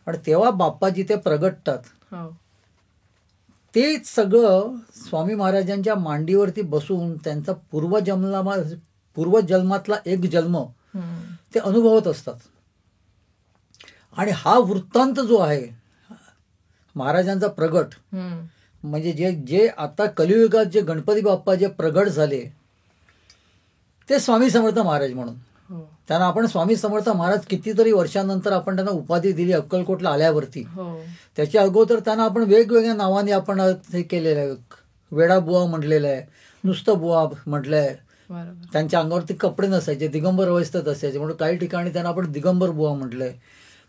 S1: आणि तेव्हा बाप्पा जिथे प्रगटतात तेच सगळं स्वामी महाराजांच्या मांडीवरती बसून त्यांचा पूर्वजन्मातला एक जन्म ते अनुभवत असतात. आणि हा वृत्तांत जो आहे महाराजांचा प्रगट, म्हणजे जे आता कलियुगात जे गणपती बाप्पा जे प्रगट झाले ते स्वामी समर्थ महाराज म्हणून. त्यांना आपण स्वामी समर्थ महाराज कितीतरी वर्षानंतर आपण त्यांना उपाधी दिली अक्कलकोटला आल्यावरती. त्याच्या अगोदर त्यांना आपण वेगवेगळ्या नावाने आपण हे केलेलं आहे, वेडा बुवा म्हटलेलं आहे, नुसतं बुवा म्हटलं आहे. त्यांच्या अंगावरती कपडे नसायचे, दिगंबर अवस्थेत असायचे, म्हणून काही ठिकाणी त्यांना आपण दिगंबर बुवा म्हटलंय.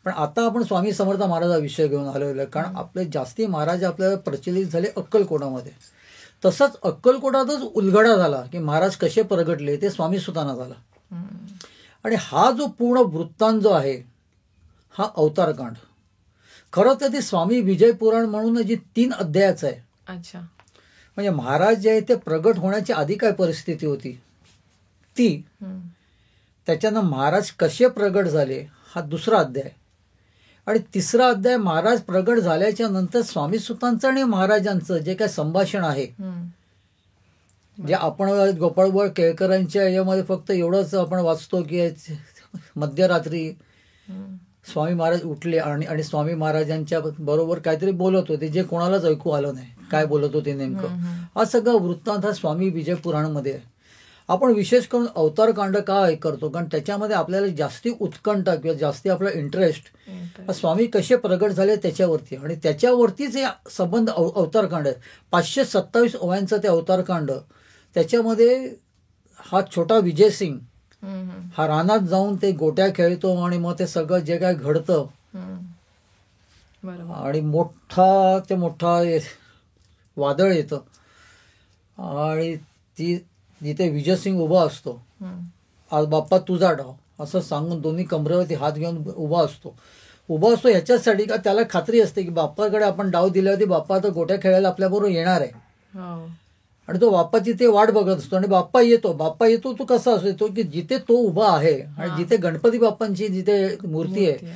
S1: पण आता आपण स्वामी समर्थ महाराजा विषय घेऊन आलेलो आहे, कारण आपले जास्ती महाराज आपल्याला प्रचलित झाले अक्कलकोटामध्ये. तसंच अक्कलकोटातच उलगडा झाला की महाराज कसे प्रगटले ते स्वामी सुतांना झाला. आणि हा जो पूर्ण वृत्तांत जो आहे हा अवतारकांड, खरं तर ते स्वामी विजय पुराण म्हणून जी 3 अध्यायाचं आहे. म्हणजे महाराज जे आहे ते प्रगट होण्याची आधी काय परिस्थिती होती ती, त्याच्यानं महाराज कसे प्रगट झाले हा दुसरा अध्याय. आणि तिसरा अध्याय महाराज प्रगट झाल्याच्या नंतर स्वामी सुतांचं आणि महाराजांचं जे काही संभाषण आहे, जे आपण गोपाळबुवा केळकरांच्या याच्यामध्ये फक्त एवढंच आपण वाचतो की मध्यरात्री स्वामी महाराज उठले आणि स्वामी महाराजांच्या बरोबर काहीतरी बोलत होते, जे कोणालाच ऐकू आलं नाही काय बोलत होते नेमकं. हा सगळा वृत्तांत हा स्वामी विजय पुराणमध्ये आहे. आपण विशेष करून अवतारकांड का करतो, कारण त्याच्यामध्ये आपल्याला जास्ती उत्कंठा किंवा जास्ती आपला इंटरेस्ट स्वामी कसे प्रगट झाले त्याच्यावरती, आणि त्याच्यावरतीच हे संबंध अवतारकांड आहे. 527 ओव्यांचं ते अवतारकांड. त्याच्यामध्ये हा छोटा विजय सिंग हा रानात जाऊन ते गोट्या खेळतो आणि मग ते सगळं जे काय घडतं आणि मोठा वादळ येतं आणि ती जिथे विजय सिंग उभा असतो, आज बाप्पा तुझा डाव असं सांगून दोन्ही कमरेवरती हात घेऊन उभा असतो ह्याच्यासाठी का त्याला खात्री असते की बाप्पाकडे आपण डाव दिल्यावरती बाप्पा तर गोट्या खेळायला आपल्याबरोबर येणार आहे. आणि तो बाप्पाची ते वाट बघत असतो आणि बाप्पा येतो तो कसा असतो की जिथे तो उभा आहे आणि जिथे गणपती बाप्पांची जिथे मूर्ती आहे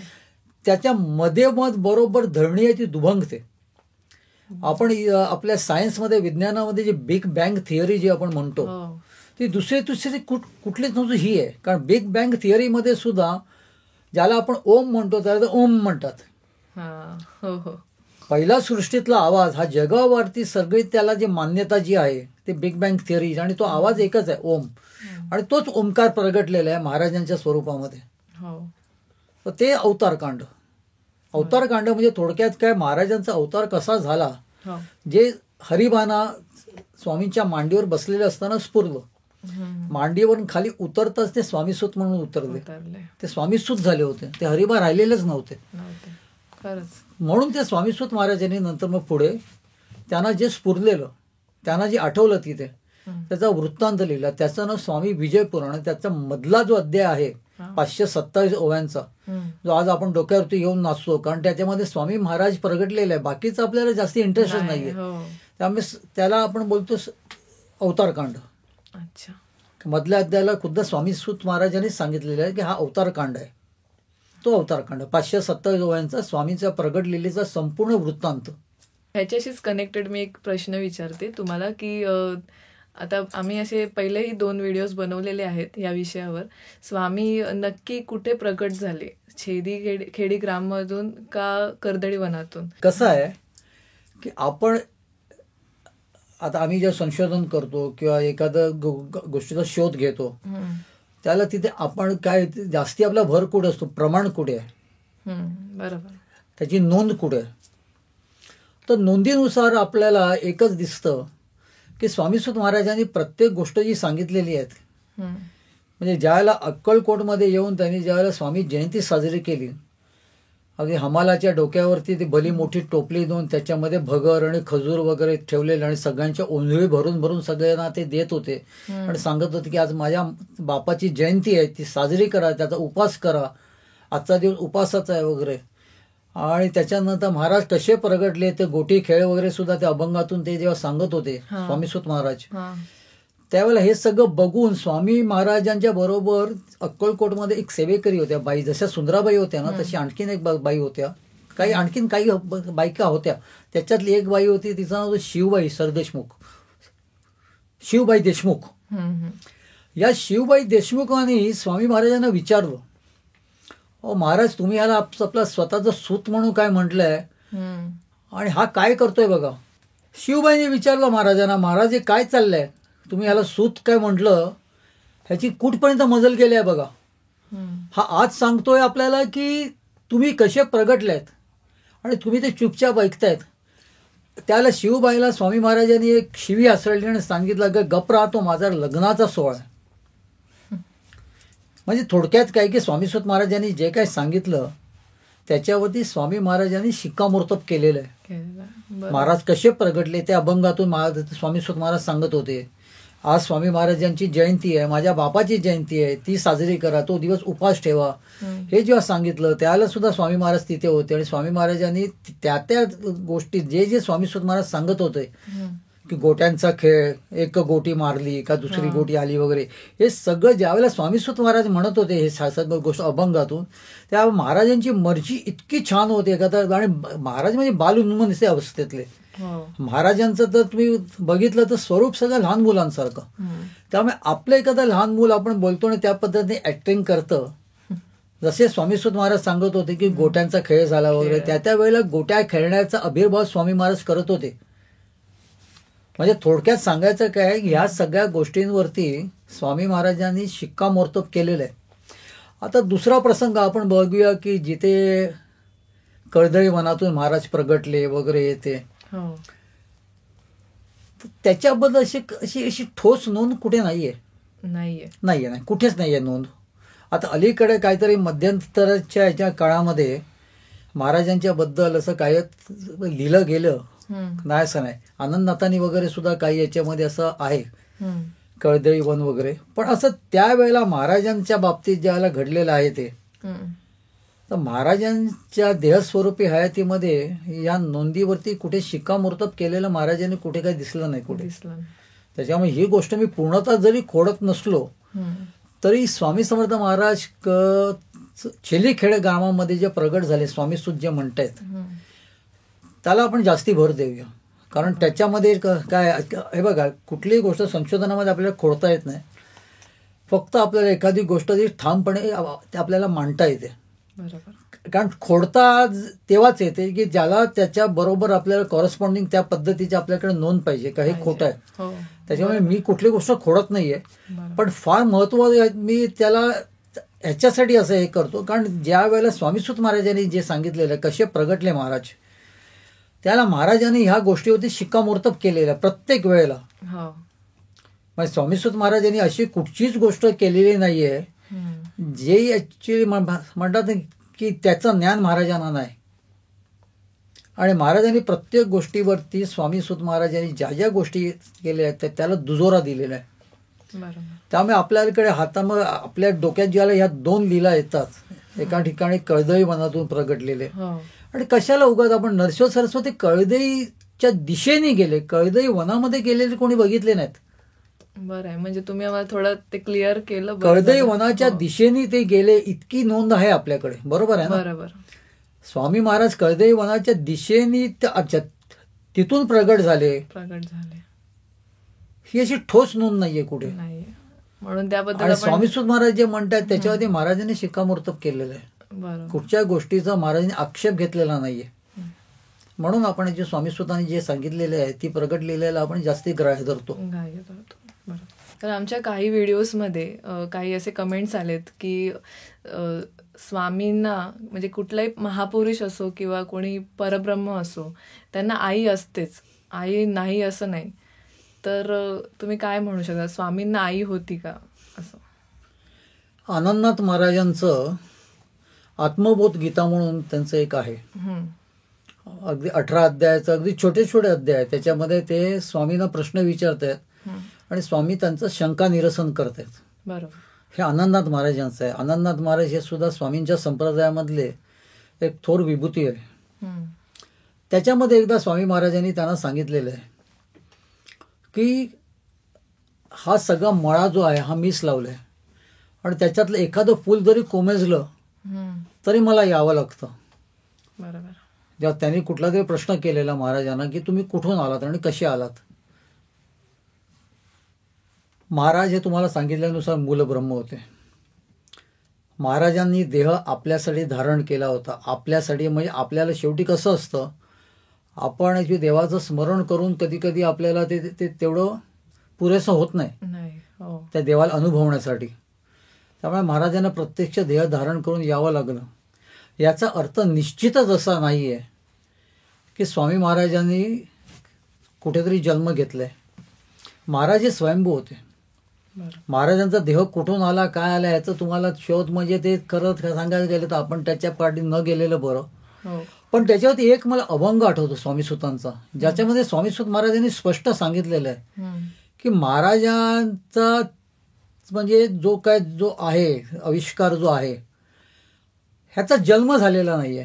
S1: त्याच्या मध्ये बरोबर धरणी आहे ती दुभंगते. आपण आपल्या सायन्समध्ये विज्ञानामध्ये जी बिग बँग थिअरी जी आपण म्हणतो ती दुसरी कुठलीच नव्हती ही आहे. कारण बिग बँग थिअरीमध्ये सुद्धा ज्याला आपण ओम म्हणतो त्याला ओम म्हणतात. पहिला सृष्टीतला आवाज हा जगावरती सगळी त्याला जी मान्यता जी आहे ते बिग बँग थिअरी, आणि तो आवाज एकच आहे ओम, आणि तोच ओंकार प्रगटलेला आहे महाराजांच्या स्वरूपामध्ये. तर ते अवतारकांड म्हणजे थोडक्यात काय महाराजांचा अवतार कसा झाला, जे हरिबाना स्वामींच्या मांडीवर बसलेले असताना स्फुरलं. मांडीवरून खाली उतरताच ते स्वामीसूत म्हणून उतरले. ते स्वामीसूत झाले होते, ते हरिबा राहिलेलेच नव्हते. म्हणून त्या स्वामीसूत महाराजांनी नंतर मग पुढे त्यांना जे स्फुरलेलं, त्यांना जे आठवलं तिथे त्याचा वृत्तांत लिहिला. त्याचं नाव स्वामी विजय पुराण. त्याचा मधला जो अध्याय आहे 527 ओव्यांचा, जो आज आपण डोक्यावरती घेऊन नाचतो, कारण त्याच्यामध्ये स्वामी महाराज प्रगटलेले आहे. बाकीचं आपल्याला जास्त इंटरेस्टच नाहीये. त्यामुळे त्याला आपण बोलतो अवतारकांड. मधल्या अध्यायाला खुद्द स्वामीसूत महाराजांनी सांगितलेलं आहे की हा अवतारकांड आहे. तो अवतारकांड 527 ओव्यांचा स्वामीचा प्रगट लिहिलेचा संपूर्ण वृत्तांत.
S2: ह्याच्याशीच कनेक्टेड मी एक प्रश्न विचारते तुम्हाला की आता आम्ही असे पहिलेही 2 व्हिडिओज बनवलेले आहेत या विषयावर. स्वामी नक्की कुठे प्रगट झाले, खेडी ग्राममधून का कर्दळी वनातून?
S1: कसं आहे की आपण आता आम्ही जे संशोधन करतो किंवा एखादं गोष्टीचा शोध घेतो त्याला तिथे आपण काय जास्ती आपला भर कुठे असतो, प्रमाण कुठे आहे,
S2: बरोबर,
S1: त्याची नोंद कुठे आहे. तर नोंदीनुसार आपल्याला एकच दिसतं की स्वामीसूत महाराजांनी प्रत्येक गोष्ट जी सांगितलेली आहेत, म्हणजे ज्यावेळेला अक्कलकोटमध्ये येऊन त्यांनी ज्यावेळेला स्वामी जयंती साजरी केली, अगदी हमालाच्या डोक्यावरती ती भली मोठी टोपली देऊन त्याच्यामध्ये भगर आणि खजूर वगैरे ठेवलेले आणि सगळ्यांच्या ओंजळी भरून भरून सगळ्यांना ते देत होते आणि सांगत होते की आज माझ्या बापाची जयंती आहे, ती साजरी करा, त्याचा उपास करा, आजचा दिवस उपासाचा आहे वगैरे. आणि त्याच्यानंतर महाराज कसे प्रगटले ते गोटी खेळ वगैरे सुद्धा त्या अभंगातून ते जेव्हा सांगत होते स्वामीसूत महाराज, त्यावेळेला हे सगळं बघून स्वामी महाराजांच्या बरोबर अक्कलकोटमध्ये एक सेवेकरी होत्या बाई, जशा सुंदराबाई होत्या ना तशी आणखीन एक बाई होत्या, आणखीन काही बायका होत्या. त्याच्यातली एक बाई होती, तिचं नाव शिवबाई सरदेशमुख, शिवबाई देशमुख. या शिवबाई देशमुखांनी स्वामी महाराजांना विचारलं, ओ महाराज तुम्ही ह्याला आपला स्वतःचं सूत म्हणून काय म्हटलंय आणि हा काय करतोय बघा. शिवबाईने विचारलं महाराजांना, महाराज हे काय चाललंय, तुम्ही ह्याला सूत काय म्हटलं, ह्याची कुठपर्यंत मजल गेली आहे बघा. हा आज सांगतोय आपल्याला की तुम्ही कसे प्रगटलेत आणि तुम्ही ते चुपचाप ऐकतायत. त्याला शिवबाईला स्वामी महाराजांनी एक शिवी हासळली आणि सांगितलं की गप राहतो, माझा लग्नाचा सोहळा आहे. म्हणजे थोडक्यात काय की स्वामीसूत महाराजांनी जे काय सांगितलं त्याच्यावरती स्वामी महाराजांनी शिक्कामोर्तब केलेलं आहे. महाराज कसे प्रगटले ते अभंगातून स्वामीसूत महाराज सांगत होते. आज स्वामी महाराजांची जयंती आहे, माझ्या बापाची जयंती आहे, ती साजरी करा, तो दिवस उपास ठेवा. हे जेव्हा सांगितलं त्याला सुद्धा स्वामी महाराज तिथे होते आणि स्वामी महाराजांनी त्या गोष्टी जे स्वामीसूत महाराज सांगत होते की गोट्यांचा खेळ, एक गोटी मारली का दुसरी गोटी आली वगैरे, हे सगळं ज्यावेळेला स्वामीसुत महाराज म्हणत होते हे शास्त्रात्मक गोष्ट अभंगातून, त्या महाराजांची मर्जी इतकी छान होते का तर, आणि महाराज म्हणजे बालउन्मनी अवस्थेतले. महाराजांचं तर तुम्ही बघितलं तर स्वरूप सगळं लहान मुलांसारखं. त्यामुळे आपलं एखादं लहान मूल आपण बोलतो आणि त्या पद्धतीने ऍक्टिंग करतं. जसे स्वामीसुत महाराज सांगत होते की गोट्यांचा खेळ झाला वगैरे, त्या वेळेला गोट्या खेळण्याचा आविर्भाव स्वामी महाराज करत होते. म्हणजे थोडक्यात सांगायचं काय, ह्या सगळ्या गोष्टींवरती स्वामी महाराजांनी शिक्कामोर्तब केलेलं आहे. आता दुसरा प्रसंग आपण बघूया की जिथे कळदळी वनातून महाराज प्रगटले वगैरे येते, त्याच्याबद्दल अशी ठोस नोंद कुठे नाहीये. नाही, कुठेच नाहीये नोंद. आता अलीकडे काहीतरी मध्यंतराच्या याच्या काळामध्ये महाराजांच्या बद्दल असं काय लिहिलं गेलं नाही असं नाही. आनंदनाथांनी वगैरे सुद्धा काही याच्यामध्ये असं आहे, कळदळी वन वगैरे. पण असं त्यावेळेला महाराजांच्या बाबतीत ज्यावेळेला घडलेलं आहे ते, तर महाराजांच्या देहस्वरूपी हयातीमध्ये या नोंदीवरती कुठे शिक्कामोर्तब केलेलं महाराजांनी कुठे काही दिसलं नाही कुठे. त्याच्यामुळे ही गोष्ट मी पूर्णतः जरी खोडत नसलो तरी स्वामी समर्थ महाराज छेलीखेड गावामध्ये जे प्रगट झाले, स्वामीसुत जे म्हणतायत, त्याला आपण जास्ती भर देऊया. कारण त्याच्यामध्ये काय, हे बघा, कुठलीही गोष्ट संशोधनामध्ये आपल्याला खोडता येत नाही. फक्त आपल्याला एखादी गोष्ट जी ठामपणे आपल्याला मांडता येते. कारण खोडता तेव्हाच येते की ज्याला त्याच्या बरोबर आपल्याला कॉरेस्पॉन्डिंग त्या पद्धतीची आपल्याकडे नोंद पाहिजे का हे खोटं आहे. त्याच्यामुळे मी कुठली गोष्ट खोडत नाहीये, पण फार महत्व मी त्याला ह्याच्यासाठी असं हे करतो कारण ज्या वेळेला स्वामीसुत महाराजांनी जे सांगितलेलं कसे प्रगटले महाराज, त्याला महाराजांनी ह्या गोष्टीवरती शिक्कामोर्तब केलेलं प्रत्येक वेळेला. म्हणजे स्वामीसुत महाराजांनी अशी कुठचीच गोष्ट केलेली नाहीये जे ऍक्च्युअली म्हणतात की त्याचं ज्ञान महाराजांना नाही. आणि महाराजांनी प्रत्येक गोष्टीवरती स्वामीसुत महाराजांनी ज्या ज्या गोष्टी केल्या आहेत त्याला दुजोरा दिलेला आहे. त्यामुळे आपल्याकडे हातामध्ये आपल्या डोक्यात ज्याला ह्या दोन लीला येतात, एका ठिकाणी कळदळी वनातून प्रगटलेले, आणि कशाला उगाच आपण नरसिंह सरस्वती कळदळीच्या दिशेने गेले, कळदळी वनामध्ये गेलेले कोणी बघितले नाहीत.
S2: बरं आहे, म्हणजे तुम्ही आम्हाला थोडं ते क्लिअर केलं.
S1: कळदळी वनाच्या दिशेने ते गेले इतकी नोंद आहे आपल्याकडे, बरोबर आहे ना.
S2: बरोबर.
S1: स्वामी महाराज कळदळी वनाच्या दिशेने तिथून प्रगट झाले ही अशी ठोस नोंद नाहीये कुठे.
S2: म्हणून त्याबद्दल
S1: स्वामीसुत महाराज जे म्हणतात त्याच्यावरती महाराजांनी शिक्कामोर्तब केलेलं आहे. कुठच्या गोष्टीचा महाराजांनी आक्षेप घेतलेला नाहीये. म्हणून आपण जे स्वामीसुतांनी जे सांगितलेले आहे ती प्रगटलेल्याला आपण जास्ती ग्राह्य धरतो.
S2: तर आमच्या काही व्हिडिओजमध्ये काही असे कमेंट्स आलेत की स्वामींना म्हणजे कुठलाही महापुरुष असो किंवा कोणी परब्रह्म असो त्यांना आई असतेच, आई नाही असं नाही. तर तुम्ही काय म्हणू शकता, स्वामींना आई होती का असं?
S1: आनंदनाथ महाराजांचं आत्मबोध गीता म्हणून त्यांचं एक आहे, अगदी 18 अध्यायाचं, अगदी छोटे छोटे अध्याय. त्याच्यामध्ये ते स्वामींना प्रश्न विचारतात आणि स्वामी त्यांचं शंका निरसन करतात.
S2: बरोबर.
S1: हे आनंदनाथ महाराजांचं आहे. आनंदनाथ महाराज हे सुद्धा स्वामींच्या संप्रदायामधले एक थोर विभूती आहे. त्याच्यामध्ये एकदा स्वामी महाराजांनी त्यांना सांगितलेलं आहे की हा सगळा मळा जो आहे हा मीच लावलाय आणि त्याच्यातलं एखादं फूल जरी कोमेजलं तरी मला यावं लागतं.
S2: बरोबर.
S1: जेव्हा त्यांनी कुठला तरी प्रश्न केलेला महाराजांना की तुम्ही कुठून आलात आणि कसे आलात. महाराज हे तुम्हाला सांगितल्यानुसार मूलब्रह्म होते. महाराजांनी देह आपल्यासाठी धारण केला होता, आपल्यासाठी. म्हणजे आपल्याला शेवटी कसं असतं, आपण जे देवाचं स्मरण करून कधी कधी आपल्याला ते तेवढं पुरेसं होत नाही त्या देवाला अनुभवण्यासाठी. त्यामुळे महाराजांना प्रत्यक्ष देह धारण करून यावं लागलं. याचा अर्थ निश्चितच असा नाही आहे की स्वामी महाराजांनी कुठेतरी जन्म घेतलाय. महाराज हे स्वयंभू होते. महाराजांचा देह कुठून आला काय आला याचं तुम्हाला शोध म्हणजे ते खरं सांगायला गेलं तर आपण त्याच्या पाठी न गेलेलं बरं. पण त्याच्यावरती एक मला अभंग आठवतो स्वामीसुतांचा, ज्याच्यामध्ये स्वामीसुत महाराजांनी स्पष्ट सांगितलेलं आहे की महाराजांचा म्हणजे जो आहे आविष्कार जो आहे ह्याचा जन्म झालेला नाहीये.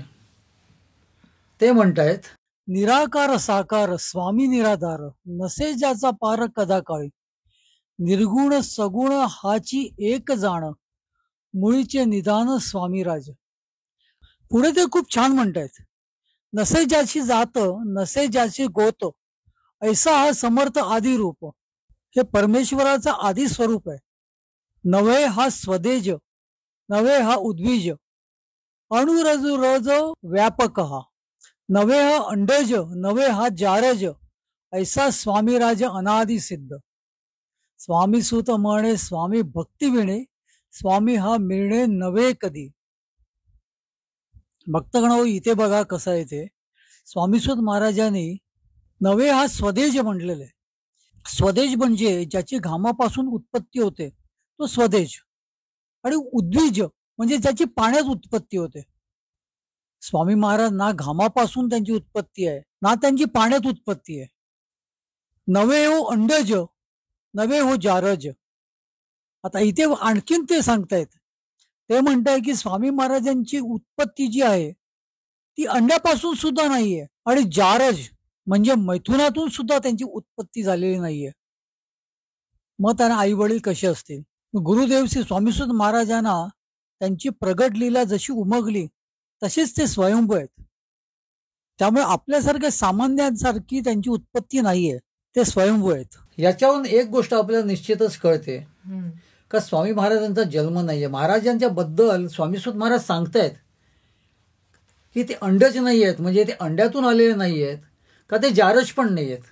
S1: ते म्हणतायत निराकार साकार स्वामी निराधार, नसे ज्याचा पार कदा काळी, निर्गुण सगुण हाची एक जाण, मुळीचे निदान स्वामीराज. पुढे ते खूप छान म्हणतायत. नसे ज्याची जात, नसे ज्याची गोत, ऐसा हा समर्थ आदी रूप. हे परमेश्वराचा आदी स्वरूप आहे. नव्हे हा स्वदेज, नव्हे हा उद्विज, अणुरज व्यापक हा, नव्हे हा अंडज, नव्हे हा जारज, ऐसा स्वामीराज अनादी सिद्ध. स्वामी सुत म्हणे स्वामी भक्ती विणे, स्वामी हा मिळणे नव्हे कधी. भक्तगण इथे बघा कसं आहे ते. स्वामीसुत महाराजांनी नव्हे हा स्वदेज म्हटलेलं आहे. स्वदेज म्हणजे ज्याची घामापासून उत्पत्ती होते तो स्वदेज, आणि उद्विज म्हणजे ज्याची पाण्यात उत्पत्ती होते. स्वामी महाराज ना घामापासून त्यांची उत्पत्ती आहे, ना त्यांची पाण्यात उत्पत्ती आहे. नवे हो अंडज, नवे हो जारज. आता इथे आणखीन ते सांगतायत. ते म्हणताय की स्वामी महाराजांची उत्पत्ती जी आहे ती अंड्यापासून सुद्धा नाहीये, आणि जारज म्हणजे मैथुनातून सुद्धा त्यांची उत्पत्ती झालेली नाहीये. मग त्यांना आई वडील कसे असतील? गुरुदेव श्री स्वामीसुत महाराजांना त्यांची प्रगट लीला जशी उमगली तसेच ते स्वयंभू आहेत. त्यामुळे आपल्यासारख्या सामान्यांसारखी त्यांची उत्पत्ती नाहीये, ते स्वयंभू आहेत. याच्यावरून एक गोष्ट आपल्याला निश्चितच कळते का स्वामी महाराजांचा जन्म नाहीये. महाराजांच्या बद्दल स्वामीसुत महाराज सांगतायत की ते अंडच नाही आहेत, म्हणजे ते अंड्यातून आलेले नाही आहेत, का ते जारज पण नाही आहेत.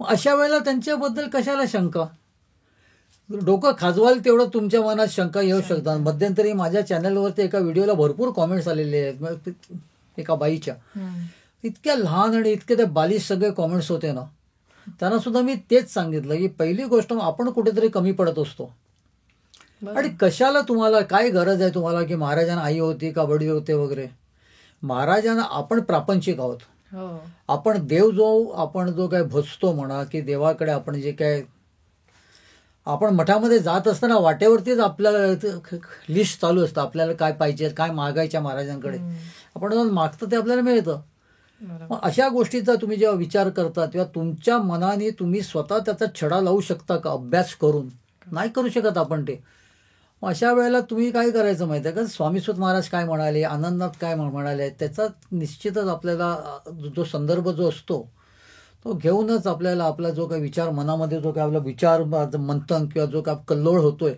S1: अशा वेळेला त्यांच्याबद्दल कशाला शंका? डोकं खाजवाल तेवढं तुमच्या मनात शंका येऊ शकतात. मध्यंतरी माझ्या चॅनलवरती एका व्हिडिओला भरपूर कॉमेंट्स आलेले आहेत, एका बाईच्या. इतक्या लहान आणि इतके ते बालिश सगळे कॉमेंट्स होते ना, त्यांना सुद्धा मी तेच सांगितलं की पहिली गोष्ट आपण कुठेतरी कमी पडत असतो. आणि कशाला तुम्हाला काय गरज आहे तुम्हाला की महाराजांना आई होती का वडील होते वगैरे. महाराजांना आपण प्रापंचिक आहोत. आपण देव आपण जो काय भजतो म्हणा, की देवाकडे आपण जे काय आपण मठामध्ये जात असताना वाटेवरतीच आपल्याला लिस्ट चालू असतं, आपल्याला काय पाहिजे, काय मागायच्या महाराजांकडे. आपण जाऊन मागतं ते आपल्याला मिळतं. मग अशा गोष्टीचा तुम्ही जेव्हा विचार करता तेव्हा तुमच्या मनाने तुम्ही स्वतः त्याचा छडा लावू शकता का? अभ्यास करून नाही करू शकत आपण ते. मग अशा वेळेला तुम्ही काय करायचं माहिती आहे का? स्वामीसुत महाराज काय म्हणाले, आनंदात काय म्हणाले, त्याचा निश्चितच आपल्याला जो संदर्भ जो असतो तो घेऊनच आपल्याला आपला जो काही विचार मनामध्ये जो काय आपला विचार मंथन किंवा जो काय कल्लोळ होतोय,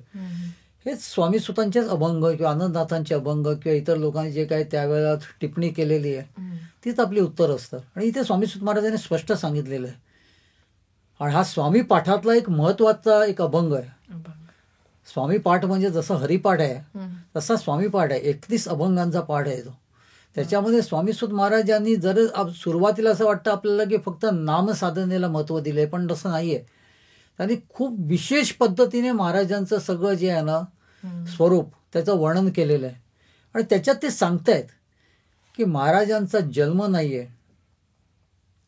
S1: हेच स्वामीसुतांचेच अभंग किंवा आनंदनाथांचे अभंग किंवा इतर लोकांनी जे काही त्यावेळेला टिप्पणी केलेली आहे तीच आपली उत्तर असतात. आणि इथे स्वामीसुत महाराजांनी स्पष्ट सांगितलेलं आहे. आणि हा स्वामी पाठातला एक महत्वाचा एक अभंग आहे. स्वामी पाठ म्हणजे जसं हरिपाठ आहे तसा स्वामी पाठ आहे. 31 अभंगांचा पाठ आहे तो. त्याच्यामध्ये स्वामीसुत महाराजांनी जर सुरुवातीला असं वाटतं आपल्याला की फक्त नामसाधनेला महत्त्व दिलंय, पण तसं नाहीये. त्यांनी खूप विशेष पद्धतीने महाराजांचं सगळं जे आहे ना स्वरूप त्याचं वर्णन केलेलं आहे. आणि त्याच्यात ते सांगतायत की महाराजांचा जन्म नाहीये,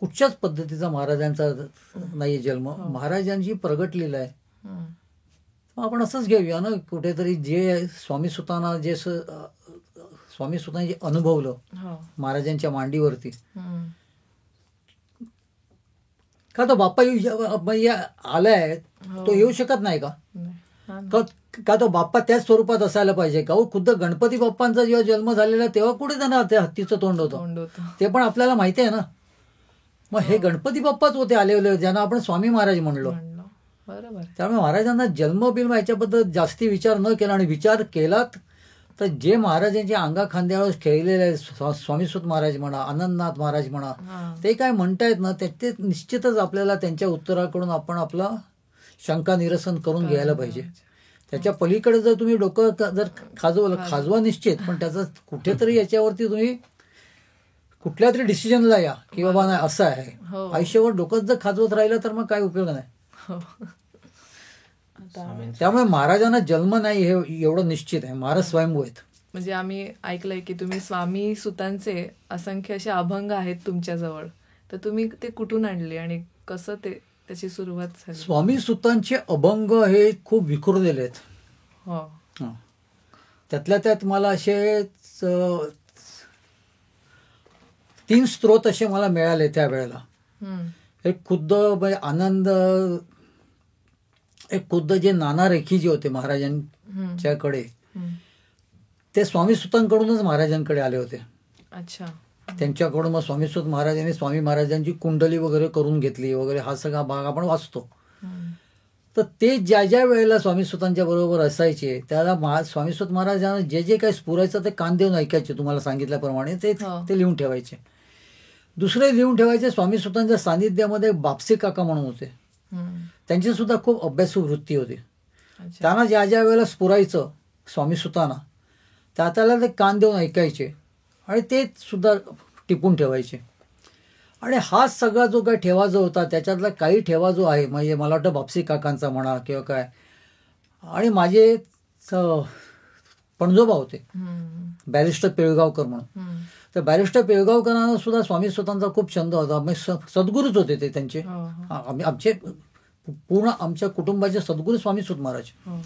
S1: कुठच्याच पद्धतीचा महाराजांचा नाहीये जन्म, महाराजांची प्रगट लीला आहे. आपण असंच घेऊया ना, कुठेतरी जे स्वामीसुतांना जे स्वामीसुतांनी जे अनुभवलं महाराजांच्या मांडीवरती, का तो बाप्पा आलाय तो येऊ शकत नाही का तो बाप्पा त्याच स्वरूपात असायला पाहिजे का? खुद्द गणपती बाप्पांचा जेव्हा जन्म झालेला तेव्हा कुठे त्यांना त्या हत्तीचं तोंड होतं ते पण आपल्याला माहिती आहे ना. मग हे गणपती बाप्पाच होते आलेले ज्यांना आपण स्वामी महाराज म्हणलो. त्यामुळे महाराजांना जन्मबिल्म याच्याबद्दल जास्ती विचार न केला, आणि विचार केलात तर जे महाराजांच्या अंगा खांद्यावर खेळलेले आहेत, स्वामीसुत महाराज म्हणा, आनंदनाथ महाराज म्हणा, ते काय म्हणतायत ना ते निश्चितच आपल्याला त्यांच्या उत्तराकडून आपण आपला शंका निरसन करून घ्यायला पाहिजे. त्याच्या पलीकडे जर तुम्ही डोकं जर खाजवा निश्चित, पण त्याचं कुठेतरी याच्यावरती तुम्ही कुठल्या तरी डिसिजनला या की बाबा नाही असं आहे. आयुष्यावर डोकं जर खाजवत राहिलं तर मग काय उपयोग नाही. त्यामुळे महाराजांना जन्म नाही हे एवढं निश्चित आहे. महाराज स्वयंभू आहेत.
S2: म्हणजे आम्ही ऐकलंय की तुम्ही स्वामी सुतांचे असंख्य असे अभंग आहेत तुमच्याजवळ, तर तुम्ही ते कुठून आणले आणि कसं ते त्याची सुरुवात झाली?
S1: स्वामी सुतांचे अभंग हे खूप विखुरलेले आहेत. त्यातल्या त्यात मला असे 3 स्त्रोत असे मला मिळाले त्यावेळेला.
S2: हम्म.
S1: एक खुद्द म्हणजे आनंद, एक खुद्द जे नाना रेखी जे होते महाराजांच्याकडे,
S2: हम्म.
S1: ते स्वामी सुतांकडूनच महाराजांकडे आले होते.
S2: अच्छा.
S1: त्यांच्याकडून मग स्वामी सुत महाराजांनी स्वामी महाराजांची कुंडली वगैरे करून घेतली वगैरे, हा सगळा भाग आपण वाचतो.
S2: हम्म.
S1: तर ते ज्या ज्या वेळेला स्वामी सुतांच्या बरोबर असायचे त्याला स्वामी सुत महाराजांना जे जे काही स्फुरायचं ते कान देऊन ऐकायचे. तुम्हाला सांगितल्याप्रमाणे ते
S2: हो.
S1: ते लिहून ठेवायचे. दुसरे लिहून ठेवायचे, स्वामी सुतांच्या सानिध्यामध्ये बापसे काका म्हणून होते,
S2: हम्म.
S1: त्यांची सुद्धा खूप अभ्यासू वृत्ती होती.
S2: अच्छा.
S1: त्यांना ज्या ज्या वेळेला स्फुरायचं स्वामी सुतांना त्याला ते कान देऊन ऐकायचे आणि ते सुद्धा टिपून ठेवायचे. आणि हा सगळा जो काही ठेवा जो होता त्याच्यातला काही ठेवा जो आहे, म्हणजे मला वाटतं बापसी काकांचा म्हणा किंवा काय, आणि माझे पणजोबा होते
S2: हम्म.
S1: बॅरिस्टर पेळगावकर म्हणून.
S2: हम्म.
S1: तर बॅरिस्टर पेळगावकरांना सुद्धा स्वामी सुतांचा खूप छंद होता. सद्गुरूच होते ते त्यांचे.
S2: हो, हो.
S1: आमचे पूर्ण आमच्या कुटुंबाचे सद्गुरू स्वामी सुत महाराज.
S2: हो.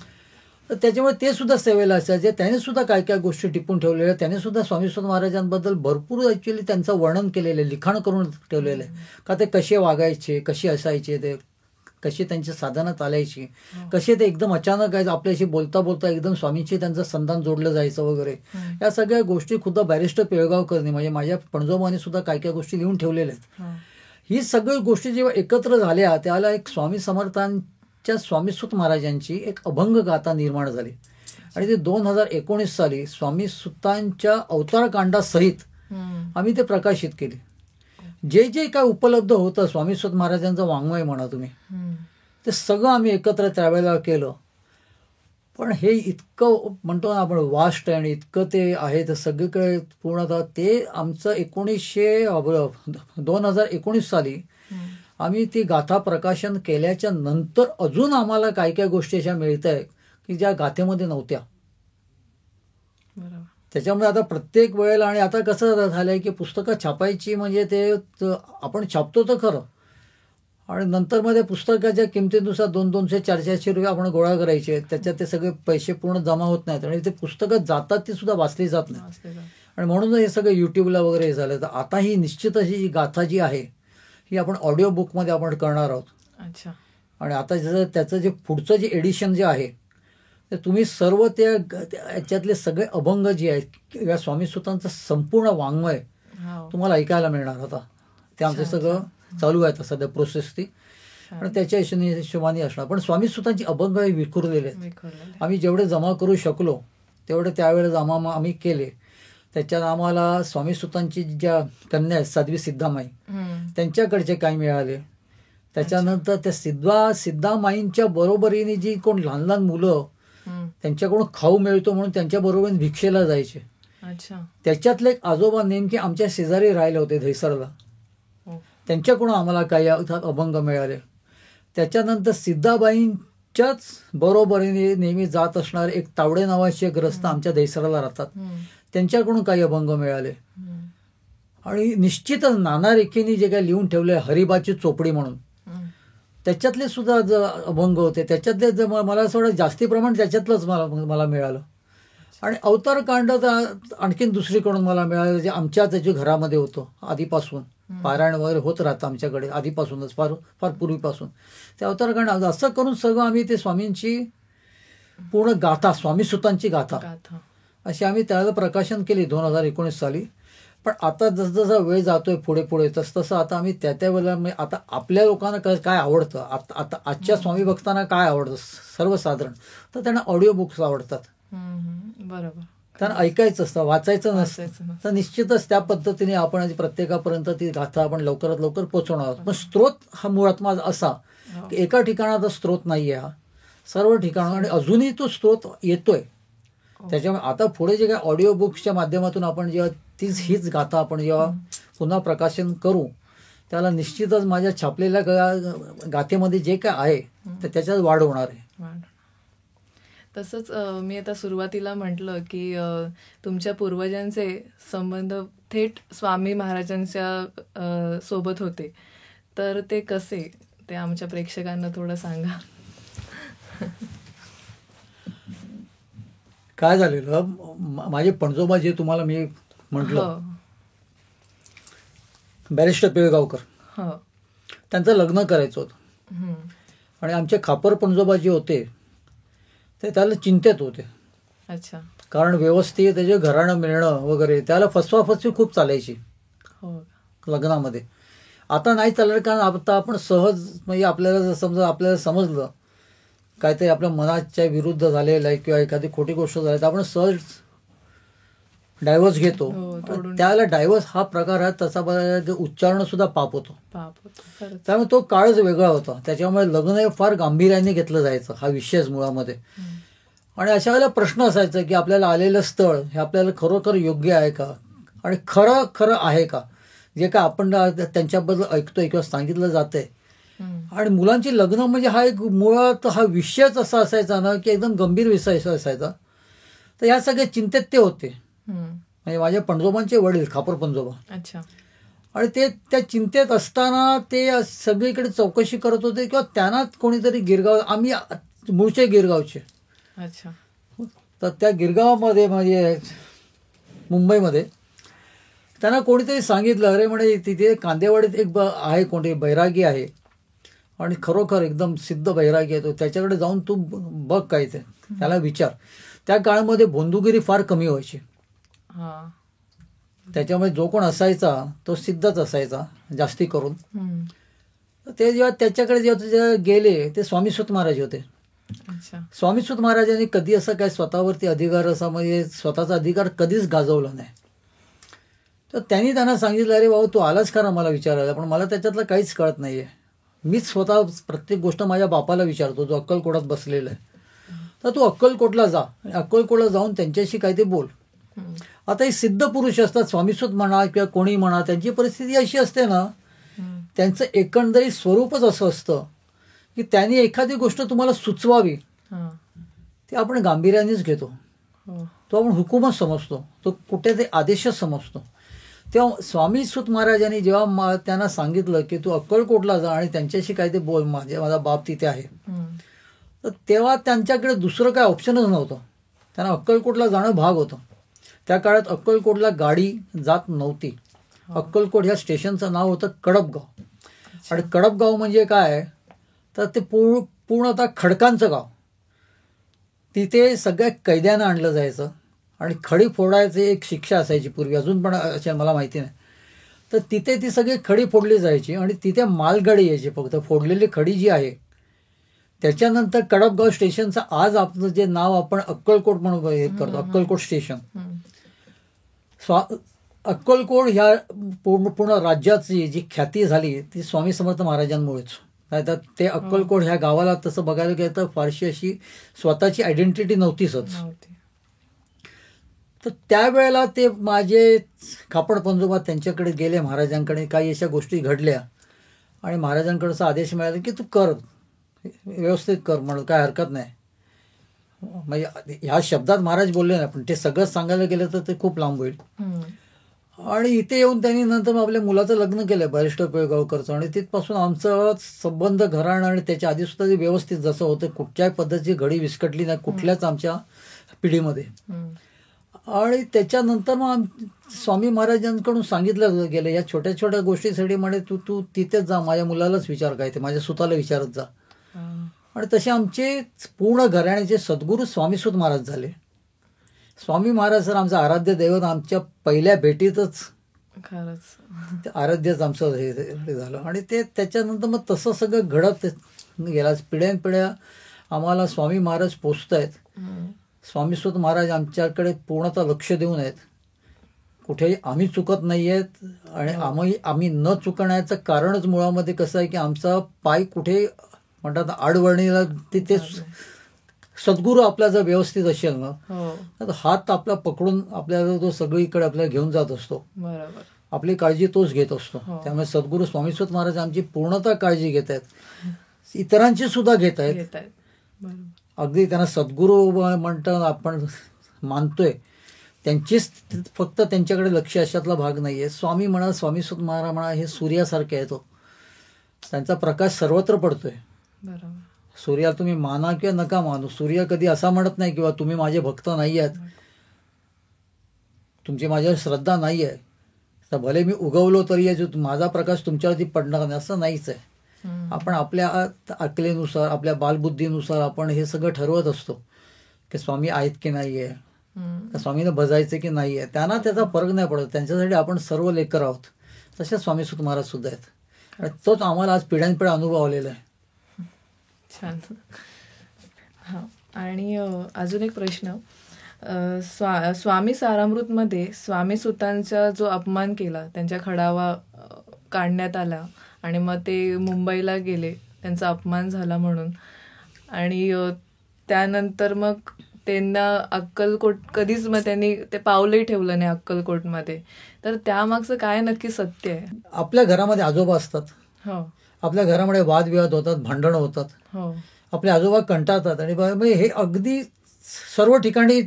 S1: तर त्याच्यामुळे ते सुद्धा सेवेला असायचे. त्याने सुद्धा काय काय गोष्टी टिपून ठेवलेल्या. त्याने सुद्धा स्वामी सुत महाराजांबद्दल भरपूर ॲक्च्युली त्यांचं वर्णन केलेलं आहे, लिखाण करून ठेवलेलं आहे. का ते कसे वागायचे, कसे असायचे, ते कशी त्यांची साधना चालायची, कसे ते एकदम अचानक आहे आपल्याशी बोलता बोलता एकदम स्वामींची त्यांचं संधान जोडलं जायचं वगैरे. या सगळ्या गोष्टी खुद्द बॅरिस्टर पेळगावकरनी म्हणजे माझ्या पणजोबाने सुद्धा काय काय गोष्टी लिहून ठेवलेल्या आहेत.
S2: हो.
S1: ही सगळी गोष्टी जेव्हा एकत्र झाल्या त्याला एक स्वामी समर्थांच्या स्वामी सुत महाराजांची एक अभंग गाथा निर्माण झाली. आणि ते 2019 साली स्वामी सुतांच्या अवतारकांडासहित
S2: हम्म.
S1: आम्ही ते प्रकाशित केले. जे जे काय उपलब्ध होतं स्वामी सुत महाराजांचं वाङ्मय म्हणा तुम्ही,
S2: हम्म.
S1: ते सगळं आम्ही एकत्र त्यावेळेला केलं. पण हे इतकं म्हणतो ना आपण वास्ट आहे आणि इतकं ते आहे तर सगळीकडे पूर्णतः ते आमचं 2019 साली
S2: हम्म.
S1: आम्ही ती गाथा प्रकाशन केल्याच्या नंतर अजून आम्हाला काय काय गोष्टी अशा मिळत आहेत की ज्या गाथेमध्ये नव्हत्या.
S2: बरोबर.
S1: त्याच्यामुळे आता प्रत्येक वेळेला, आणि आता कसं झालंय की पुस्तकं छापायची म्हणजे ते आपण छापतो तर खरं, आणि नंतर मध्ये पुस्तकाच्या किमतीनुसार 200-200, 400 रुपये आपण गोळा करायचे. त्याच्यात ते सगळे पैसे पूर्ण जमा होत नाहीत आणि ते पुस्तकं जातात ती सुद्धा वाचली जात नाही.
S2: असते का?
S1: आणि म्हणून हे सगळं युट्यूबला वगैरे झालं. तर आता ही निश्चित अशी जी गाथा जी आहे ही आपण ऑडिओ बुकमध्ये आपण करणार आहोत.
S2: अच्छा.
S1: आणि आता जसं त्याचं जे पुढचं जे एडिशन जे आहे ते तुम्ही सर्व याच्यातले सगळे अभंग जे आहेत या स्वामी सुतांचं संपूर्ण वाङ्मय
S2: हो.
S1: तुम्हाला ऐकायला मिळणार. आता ते आमचं
S2: छान,
S1: सगळं चालू आहे आता सध्या प्रोसेस ती, आणि त्याच्या हिशोबाने असणार. पण स्वामी सुतांची अभंग हे विखुरलेले आहेत.
S2: विखुरलेले.
S1: आम्ही जेवढे जमा करू शकलो तेवढे त्यावेळेस आम्ही केले. त्याच्यात आम्हाला स्वामी सुतांची ज्या कन्या आहेत साध्वी सिद्धामाई
S2: हम्म.
S1: त्यांच्याकडचे काय मिळाले. त्याच्यानंतर त्या सिद्धामाईंच्या बरोबरीने जी कोण लहान लहान मुलं
S2: हम्म.
S1: त्यांच्याकडून खाऊ मिळतो म्हणून त्यांच्या बरोबरीने भिक्षेला जायचे.
S2: अच्छा.
S1: त्याच्यातले एक आजोबा नेमके आमच्या शेजारी राहिले होते धैसरला,
S2: हो.
S1: त्यांच्याकडून आम्हाला काही अभंग मिळाले. त्याच्यानंतर सिद्धाबाईंच्याच बरोबरीने नेहमी जात असणारे एक तावडे नावाचे ग्रस्त आमच्या धैसराला राहतात,
S2: हम्म.
S1: त्यांच्याकडून काही अभंग मिळाले.
S2: हम्म.
S1: आणि निश्चितच नाना रेखेनी जे काही लिहून ठेवले हरिबाची चोपडी म्हणून,
S2: हम्म.
S1: त्याच्यातले सुद्धा अभंग होते. त्याच्यातले मला असं वाटतं जास्ती प्रमाण त्याच्यातलंच मला मिळालं. आणि अवतारकांड तर आणखीन दुसरीकडून मला मिळालं जे आमच्या त्याच्या घरामध्ये होतं आधीपासून. पारायण वगैरे होत राहतं आमच्याकडे आधीपासूनच, फार फार पूर्वीपासून. ते अवतारकांड असं करून सगळं आम्ही ते स्वामींची पूर्ण गाथा, स्वामी सुतांची गाथा
S2: गाथा.
S1: अशी आम्ही त्याला प्रकाशन केली 2019 साली. पण आता जसजसा वेळ जातोय पुढे पुढे तसं आता आम्ही त्या वेळेला आता आपल्या लोकांना काय आवडतं, आता आजच्या स्वामी भक्तांना काय आवडतं सर्वसाधारण, तर त्यांना ऑडिओ बुक्स आवडतात.
S2: हम्म. बरोबर.
S1: त्यांना ऐकायचं असतं, वाचायचं
S2: वाचायचं
S1: नसतं.
S2: नसतं.
S1: तर निश्चितच त्या पद्धतीने आपण प्रत्येकापर्यंत ती गाथा आपण लवकरात लवकर पोहोचवणार आहोत. पण स्त्रोत हा मुळात माझा असा
S2: हो.
S1: की एका ठिकाणाचा स्त्रोत नाही आहे हा, सर्व ठिकाण, आणि अजूनही तो स्त्रोत येतोय. त्याच्यामुळे आता पुढे जे काही ऑडिओ बुक्सच्या माध्यमातून आपण जेव्हा हीच गाथा आपण जेव्हा पुन्हा प्रकाशन करू त्याला निश्चितच माझ्या छापलेल्या गाथेमध्ये जे काय आहे तर त्याच्यात वाढ होणार आहे.
S2: तसंच मी आता सुरुवातीला म्हटलं की तुमच्या पूर्वजांचे संबंध थेट स्वामी महाराजांच्या सोबत होते, तर ते कसे ते आमच्या प्रेक्षकांना थोडं सांगा.
S1: काय झालेलं माझे पणजोबा जे तुम्हाला मी म्हटलं, बॅरिस्टर पिळगावकर,
S2: हो.
S1: त्यांचं लग्न करायचं होतं.
S2: हम्म.
S1: आणि आमचे खापर पणजोबा जे होते ते त्याला चिंतेत होते,
S2: अच्छा.
S1: कारण व्यवस्थित त्याचे घराणं मिळणं वगैरे, त्याला फसवाफसवी खूप चालायची
S2: हो.
S1: लग्नामध्ये. आता नाही चाललं, कारण आता आपण सहज म्हणजे आपल्याला जर समजा आपल्याला समजलं काहीतरी आपल्या मनाच्या विरुद्ध झालेलं आहे किंवा एखादी खोटी गोष्ट झाली तर आपण सहज डायव्हर्स घेतो.
S2: हो, तोडून
S1: त्याला डायव्हर्स हा प्रकार आहे तसा उच्चारण सुद्धा पाप होतो.
S2: पाप होतो खरंच.
S1: त्यामुळे तो काळच वेगळा होता. त्याच्यामुळे लग्न हे फार गांभीर्याने घेतलं जायचं, हा विषयच मुळामध्ये. आणि अशा वेळेला प्रश्न असायचा की आपल्याला आलेलं स्थळ हे आपल्याला खरोखर योग्य आहे का, आणि खरं खरं आहे का, जे काय आपण त्यांच्याबद्दल ऐकतोय किंवा सांगितलं जातंय. आणि मुलांची लग्न म्हणजे हा एक मुळात हा विषयच असा असायचा ना की एकदम गंभीर विषय असायचा. तर या सगळ्या चिंतेत ते होते, म्हणजे माझ्या पणजोबांचे वडील खापर पणजोबा.
S2: अच्छा.
S1: आणि ते त्या चिंतेत असताना ते सगळीकडे चौकशी करत होते किंवा त्यांना कोणीतरी गिरगाव, आम्ही मूळचे गिरगावचे.
S2: अच्छा.
S1: तर त्या गिरगावामध्ये म्हणजे मुंबईमध्ये त्यांना कोणीतरी सांगितलं, अरे म्हणे तिथे कांदेवाडीत एक आहे कोणते बैरागी आहे आणि खरोखर एकदम सिद्ध बैरागी आहे, तो त्याच्याकडे जाऊन तू बघ काय ते, त्याला विचार. त्या काळामध्ये भोंदूगिरी फार कमी व्हायची,
S2: हा.
S1: त्याच्यामुळे जो कोण असायचा तो सिद्धच असायचा जास्ती करून. ते जेव्हा त्याच्याकडे जेव्हा गेले ते स्वामी सुत महाराज होते.
S2: अच्छा.
S1: स्वामी सुत महाराजांनी कधी असं काय स्वतःवरती अधिकार असा म्हणजे स्वतःचा अधिकार कधीच गाजवला नाही. तर त्यांनी त्यांना सांगितलं, अरे बाबा तू आलाच खरा मला विचारायला, पण मला त्याच्यातलं काहीच कळत नाहीये. मीच स्वतः प्रत्येक गोष्ट माझ्या बापाला विचारतो, जो अक्कलकोटात बसलेला आहे. तर तू अक्कलकोटला जा, अक्कलकोटला जाऊन त्यांच्याशी काय ते बोल. आता हे सिद्ध पुरुष असतात, स्वामीसुत म्हणा किंवा कोणी म्हणा, त्यांची परिस्थिती अशी असते ना, त्यांचं एकंदरीत स्वरूपच असं असतं की त्यांनी एखादी गोष्ट तुम्हाला सुचवावी ती आपण गांभीर्यानेच घेतो. तो आपण हुकूमच समजतो, तो कुठे ते आदेशच समजतो. तेव्हा स्वामी सुत महाराजांनी जेव्हा त्यांना सांगितलं की तू अक्कलकोटला जा आणि त्यांच्याशी काय ते बोल, माझा बाप तिथे आहे, तर तेव्हा त्यांच्याकडे दुसरं काय ऑप्शनच नव्हतं, त्यांना अक्कलकोटला जाणं भाग होतं. त्या काळात अक्कलकोटला गाडी जात नव्हती. अक्कलकोट ह्या स्टेशनचं नाव होतं कडपगाव. आणि कडपगाव म्हणजे काय, तर ते पूर्णतः खडकांचं गाव. तिथे सगळ्या कैद्यांना आणलं जायचं आणि खडी फोडायची एक शिक्षा असायची पूर्वी, अजून पण असेल मला माहिती नाही. तर तिथे ती सगळी खडी फोडली जायची आणि तिथे मालगाडी यायची फक्त, फोडलेली खडी जी आहे. त्याच्यानंतर कडपगाव स्टेशनचं आज आपलं जे नाव आपण अक्कलकोट म्हणून हे करतो, अक्कलकोट स्टेशन. अक्कलकोट ह्या पूर्ण राज्याची जी ख्याती झाली ती स्वामी समर्थ महाराजांमुळेच. तर ते अक्कलकोट ह्या गावाला तसं बघायला गेलं तर फारशी अशी स्वतःची आयडेंटिटी नव्हतीच. तर त्यावेळेला ते माझे खापड पणजोबा त्यांच्याकडे गेले, महाराजांकडे काही अशा गोष्टी घडल्या आणि महाराजांकडचा आदेश मिळाला की तू कर, व्यवस्थित कर म्हणून, काय हरकत नाही. म्हणजे ह्या शब्दात महाराज बोलले नाही, पण ते सगळं सांगायला गेलं तर ते खूप लांब होईल. आणि इथे येऊन त्यांनी नंतर मग आपल्या मुलाचं लग्न केलं बॅरिस्टर पिळगावकरचं, आणि तिथपासून आमचं संबंध घराणं आणि त्याच्या आधी सुद्धा ते व्यवस्थित जसं होतं, कुठच्याही पद्धतीची घडी विस्कटली नाही कुठल्याच आमच्या पिढीमध्ये. आणि त्याच्यानंतर मग स्वामी महाराजांकडून सांगितलं गेलं या छोट्या छोट्या गोष्टीसाठी म्हणे तू तिथेच जा, माझ्या मुलालाच विचार काय ते, माझ्या सुताला विचारत जा. आणि तसे आमचे पूर्ण घराण्याचे सद्गुरू स्वामीसुत महाराज झाले. स्वामी महाराज सर आमचं आराध्य दैवत, आमच्या पहिल्या भेटीतच खरंच आराध्यच आमचं हे झालं. आणि ते त्याच्यानंतर मग तसं सगळं घडत गेला. पिढ्यानपिढ्या आम्हाला स्वामी महाराज पोचत आहेत. स्वामीसुत महाराज आमच्याकडे पूर्णतः लक्ष देऊन आहेत, कुठेही आम्ही चुकत नाही आहेत. आणि आम्ही न चुकण्याचं कारणच मुळामध्ये कसं आहे की आमचा पाय कुठे म्हणतात आडवळणीला तिथे सद्गुरू आपला जर व्यवस्थित असेल ना तर हात आपला पकडून आपल्याला तो सगळीकडे आपल्याला घेऊन जात असतो. बरोबर, आपली काळजी तोच घेत असतो. त्यामुळे सद्गुरू स्वामीसुत महाराज आमची पूर्णतः काळजी घेत आहेत, इतरांची सुद्धा घेत आहेत. अगदी त्यांना सद्गुरू म्हणतात आपण मानतोय, त्यांचीच फक्त त्यांच्याकडे लक्ष अशातला भाग नाही आहे. स्वामी म्हणा, स्वामीसुत महाराज म्हणा, हे सूर्यासारखे आहे, तो त्यांचा प्रकाश सर्वत्र पडतोय. बरोबर, सूर्याला तुम्ही माना किंवा नका मानू, सूर्य कधी असा म्हणत नाही किंवा तुम्ही माझे भक्त नाही आहेत, तुमची माझ्यावर श्रद्धा नाही आहे, तर भले मी उगवलो तरी माझा प्रकाश तुमच्यावरती पडणार नाही असं नाहीच आहे. आपण आपल्या अकलेनुसार आपल्या बालबुद्धीनुसार आपण हे सगळं ठरवत असतो की स्वामी आहेत की नाही आहे, का स्वामीने भजायचे की नाही आहे. त्यांना त्याचा फरक नाही पडत. त्यांच्यासाठी आपण सर्व लेकर आहोत. तसेच स्वामी सुत महाराज सुद्धा आहेत आणि तोच आम्हाला आज पिढ्यानपिढ्या अनुभव आलेला आहे.
S2: छान. हां, आणि अजून एक प्रश्न. स्वामी सारामृतमध्ये स्वामी सुतांचा जो अपमान केला, त्यांच्या खडावा काढण्यात आला आणि मग ते मुंबईला गेले त्यांचा अपमान झाला म्हणून, आणि त्यानंतर मग त्यांना अक्कलकोट कधीच मग त्यांनी ते पावलंही ठेवलं नाही अक्कलकोटमध्ये. तर त्यामागचं काय नक्की सत्य आहे?
S1: आपल्या घरामध्ये आजोबा असतात.
S2: हो
S1: आपल्या घरामध्ये वादविवाद होतात, भांडणं होतात.
S2: हो
S1: आपले आजोबा कंटाळतात आणि हे अगदी सर्व ठिकाणी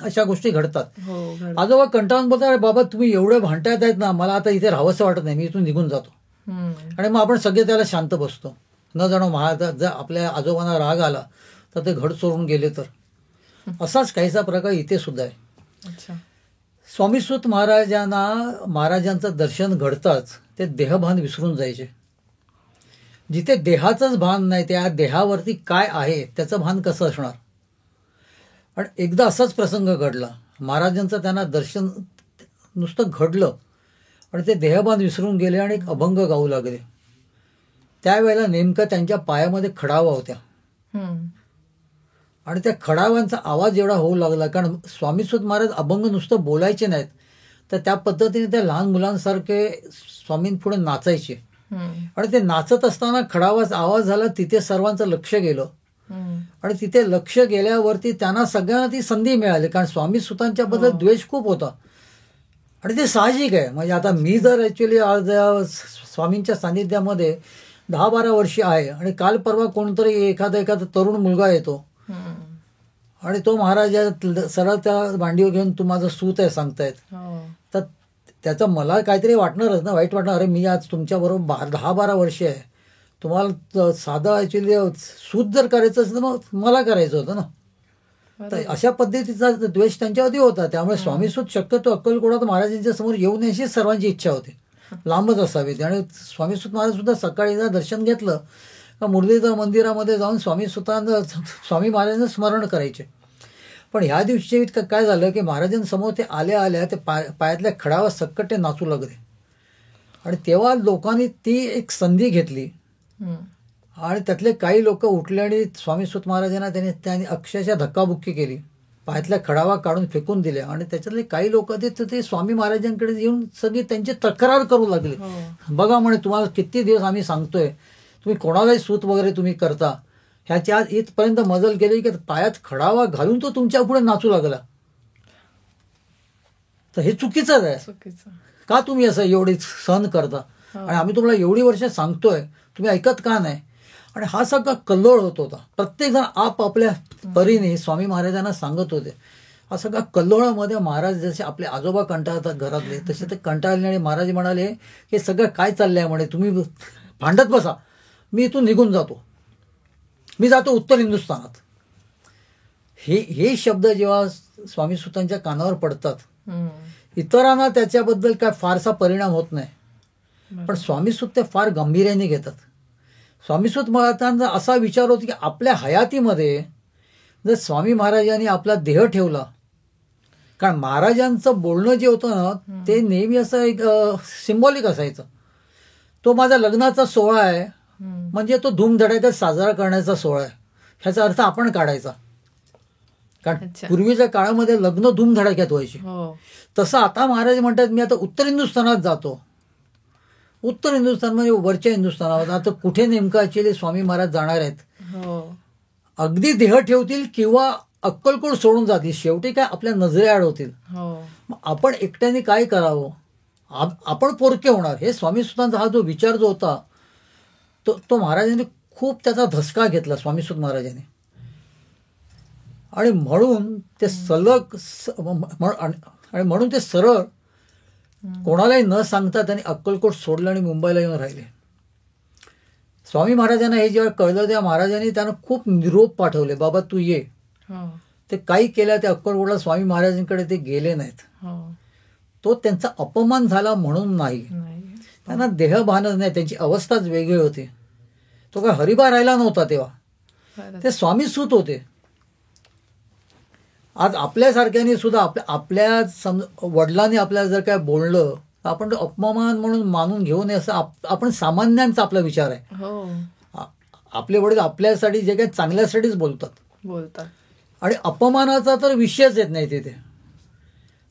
S1: अशा गोष्टी घडतात.
S2: हो
S1: आजोबा कंटाळून बोलतात, अरे बाबा तुम्ही एवढे भांडतायत आहेत ना, मला आता इथे राहावंसं वाटत नाही, मी इथून निघून जातो. आणि मग आपण सगळे त्याला शांत बसतो. न जाणो जर आपल्या आजोबांना राग आला तर ते घड सोडून गेले तर. असाच काहीसा प्रकार इथे सुद्धा आहे.
S2: अच्छा.
S1: स्वामीसुत महाराजांचं दर्शन घडताच ते देहभान विसरून जायचे. जिथे देहाचंच भान नाही त्या देहावरती काय आहे त्याचं भान कसं असणार. आणि एकदा असाच प्रसंग घडला. महाराजांचं त्यांना दर्शन नुसतं घडलं आणि ते देहभान विसरून गेले आणि एक अभंग गाऊ लागले. त्यावेळेला नेमकं त्यांच्या पायामध्ये खडावा होत्या आणि त्या खडावांचा आवाज एवढा होऊ लागला, कारण स्वामीसुत महाराज अभंग नुसतं बोलायचे नाहीत तर त्या पद्धतीने त्या लहान मुलांसारखे स्वामींपुढे नाचायचे. आणि ते नाचत असताना खडावाचा आवाज झाला, तिथे सर्वांचं लक्ष गेलं आणि तिथे लक्ष गेल्यावरती त्यांना सगळ्यांना ती संधी मिळाली, कारण स्वामी सुतांच्या बद्दल द्वेष खूप होता. आणि ते साहजिक आहे. म्हणजे आता मी जर ॲक्च्युली आज स्वामींच्या सान्निध्यामध्ये 10-12 वर्षे आहे आणि काल परवा कोणतरी एखादा तरुण मुलगा येतो आणि तो महाराज सरळ त्या मांडीवर घेऊन तू माझं सूत आहे सांगतायत, तर त्याचं मला काहीतरी वाटणारच ना, वाईट वाटणार. अरे मी आज तुमच्याबरोबर 10-12 वर्षे आहे, तुम्हाला साधं ॲक्च्युली सूत जर करायचं असेल तर मग मला करायचं होतं ना. तर अशा पद्धतीचा द्वेष त्यांच्यावरती होता. त्यामुळे स्वामीसूत शक्यतो अक्कलकोटात महाराजांच्या समोर येऊ नये अशी सर्वांची इच्छा होती, लांबच असावी. आणि स्वामीसूत महाराज सुद्धा सकाळी जर दर्शन घेतलं का मुरलीधर मंदिरामध्ये जाऊन स्वामी महाराजांचं स्मरण करायचे. पण ह्या दिवशी काय झालं की महाराजांसमोर ते आल्या ते पायातल्या खडावा सक्कट ते नाचू लागले. आणि तेव्हा लोकांनी ती एक संधी घेतली आणि त्यातले काही लोक उठले आणि स्वामीसूत महाराजांना त्यांनी अक्षरशः धक्काबुक्की केली, पायातल्या खडावा काढून फेकून दिले. आणि त्याच्यातले काही लोक ते स्वामी महाराजांकडे येऊन सगळी त्यांची तक्रार करू लागले. बघा म्हणे, तुम्हाला किती दिवस आम्ही सांगतोय, तुम्ही कोणालाही सूत वगैरे तुम्ही करता. ह्याची आज इथपर्यंत मजल केली की पायात खडावा घालून तो तुमच्या पुढे नाचू लागला. तर हे चुकीचंच आहे. का तुम्ही असं एवढी सहन करता? आणि आम्ही तुम्हाला एवढी वर्ष सांगतोय, तुम्ही ऐकत का नाही? आणि हा सगळा कल्लोळ होत होता. प्रत्येक जण आपापल्या परीने स्वामी महाराजांना सांगत होते. हा सगळा कल्लोळामध्ये महाराज जसे आपले आजोबा कंटाळतात घरातले, तसे ते कंटाळले आणि महाराज म्हणाले हे सगळं काय चाललंय म्हणे, तुम्ही भांडत बसा, मी इथून निघून जातो, मी जातो उत्तर हिंदुस्थानात. हे शब्द जेव्हा स्वामीसुतांच्या कानावर पडतात, इतरांना त्याच्याबद्दल काय फारसा परिणाम होत नाही, पण स्वामीसूत ते फार गांभीर्याने घेतात. स्वामीसूत महाराजांचा असा विचार होता की आपल्या हयातीमध्ये जर स्वामी महाराजांनी आपला देह ठेवला, कारण महाराजांचं बोलणं जे होतं ना ते नेहमी असं एक सिम्बॉलिक असायचं. तो माझा लग्नाचा सोहळा आहे म्हणजे तो धूमधडाक्यात साजरा करण्याचा सोहळा आहे, ह्याचा अर्थ आपण काढायचा. कारण पूर्वीच्या काळामध्ये लग्न धूमधडाक्यात व्हायची. तसं आता महाराज म्हणतात मी आता उत्तर हिंदुस्थानात जातो. उत्तर हिंदुस्थान म्हणजे वरच्या हिंदुस्थानावर. आता कुठे नेमकं ऍक्च्युली स्वामी महाराज जाणार आहेत? अगदी देह ठेवतील किंवा अक्कलकोट सोडून जातील, शेवटी काय आपल्या नजरेआड होतील. मग आपण एकट्याने काय करावं? आपण पोरके होणार. हे स्वामीसुतांचा हा जो विचार जो होता तो महाराजांनी खूप त्याचा धसका घेतला स्वामीसूत महाराजांनी. आणि म्हणून ते म्हणून ते सरळ कोणालाही न सांगता त्यांनी अक्कलकोट सोडलं आणि मुंबईला येऊन राहिले. स्वामी महाराजांना हे जेव्हा कळलं तेव्हा महाराजांनी त्यांना खूप निरोप पाठवले, बाबा तू ये. ते काही केल्या ते अक्कलकोटला स्वामी महाराजांकडे ते गेले नाहीत. तो त्यांचा अपमान झाला म्हणून नाही. त्यांना देहभानच नाही, त्यांची अवस्थाच वेगळी होती. तो काय हरिबा राहिला नव्हता तेव्हा, ते स्वामी सूत होते. आज आपल्यासारख्याने सुद्धा आपल्या वडिलांनी आपल्याला जर काय बोललं तर आपण तो अपमान म्हणून मानून घेऊ नये, असं आपण सामान्यांचा आपला विचार आहे. आपले वडील आपल्यासाठी जे काही चांगल्यासाठीच बोलतात आणि अपमानाचा तर विषयच येत नाही तिथे.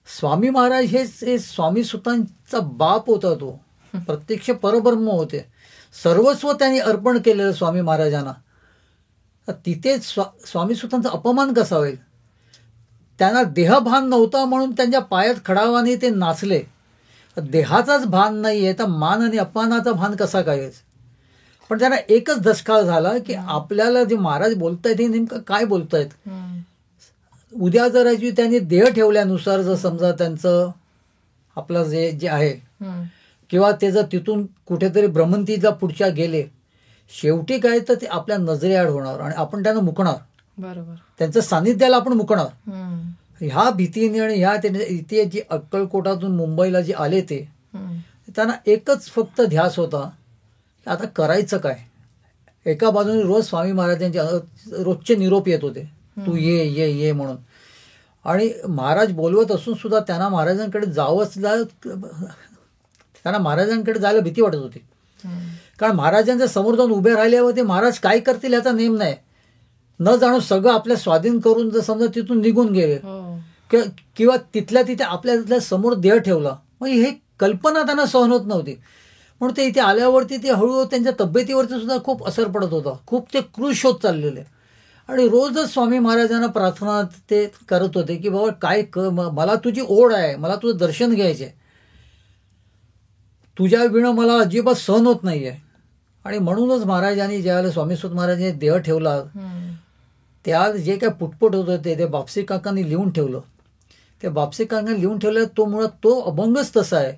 S1: स्वामी महाराज हे स्वामी सुतांचा बाप होता, तो प्रत्यक्ष परब्रह्म होते. सर्वस्व त्यांनी अर्पण केलेलं स्वामी महाराजांना. तिथे स्वामी सुतांचा अपमान कसा होईल? त्यांना देहभान नव्हता म्हणून त्यांच्या पायात खडावाने ते नाचले. देहाचाच भान नाहीये तर मान आणि अपमानाचा भान कसा काय? पण त्यांना एकच दशकाळ झाला की आपल्याला जे महाराज बोलतायत हे नेमकं काय बोलतायत. उद्या जर त्यांनी देह ठेवल्यानुसार जर समजा त्यांचं आपलं जे आहे किंवा ते जर तिथून कुठेतरी भ्रमंतीला पुढच्या गेले, शेवटी काय तर ते आपल्या नजरेआड होणार आणि आपण त्यांना मुकणार.
S2: बरोबर,
S1: त्यांचं सानिध्याला आपण मुकणार. ह्या भीतीने आणि ह्या इथे जे अक्कलकोटातून मुंबईला जे आले ते त्यांना एकच फक्त ध्यास होता, आता करायचं काय. एका बाजूने रोज स्वामी महाराजांचे रोजचे निरोप येत होते, तू ये ये ये म्हणून. आणि महाराज बोलवत असून सुद्धा त्यांना महाराजांकडे त्यांना महाराजांकडे जायला भीती वाटत होती. कारण महाराजांच्या समोर जाऊन उभे राहिल्यावर ते महाराज काय करतील याचा नेम नाही. न जाणून सगळं आपल्या स्वाधीन करून जर समजा तिथून निघून गेले किंवा तिथल्या तिथे आपल्या समोर देह ठेवला, म्हणजे हे कल्पना त्यांना सहन होत नव्हती. म्हणून ते इथे आल्यावरती ते हळूहळू त्यांच्या तब्येतीवरती सुद्धा खूप असर पडत होता. खूप ते क्रूश होत चाललेले. आणि रोजच स्वामी महाराजांना प्रार्थना ते करत होते की बाबा काय मला तुझी ओढ आहे, मला तुझं दर्शन घ्यायचे, तुझ्या विणं मला अजिबात सहन होत नाहीये. आणि म्हणूनच महाराजांनी ज्यावेळेला स्वामीसुत महाराजांनी देह ठेवला, त्या जे काय पुटपुट होत होते ते बापसी काकांनी लिहून ठेवलं. त्या बापसी काकांनी लिहून ठेवलं तो मुळात तो अभंगच तसा आहे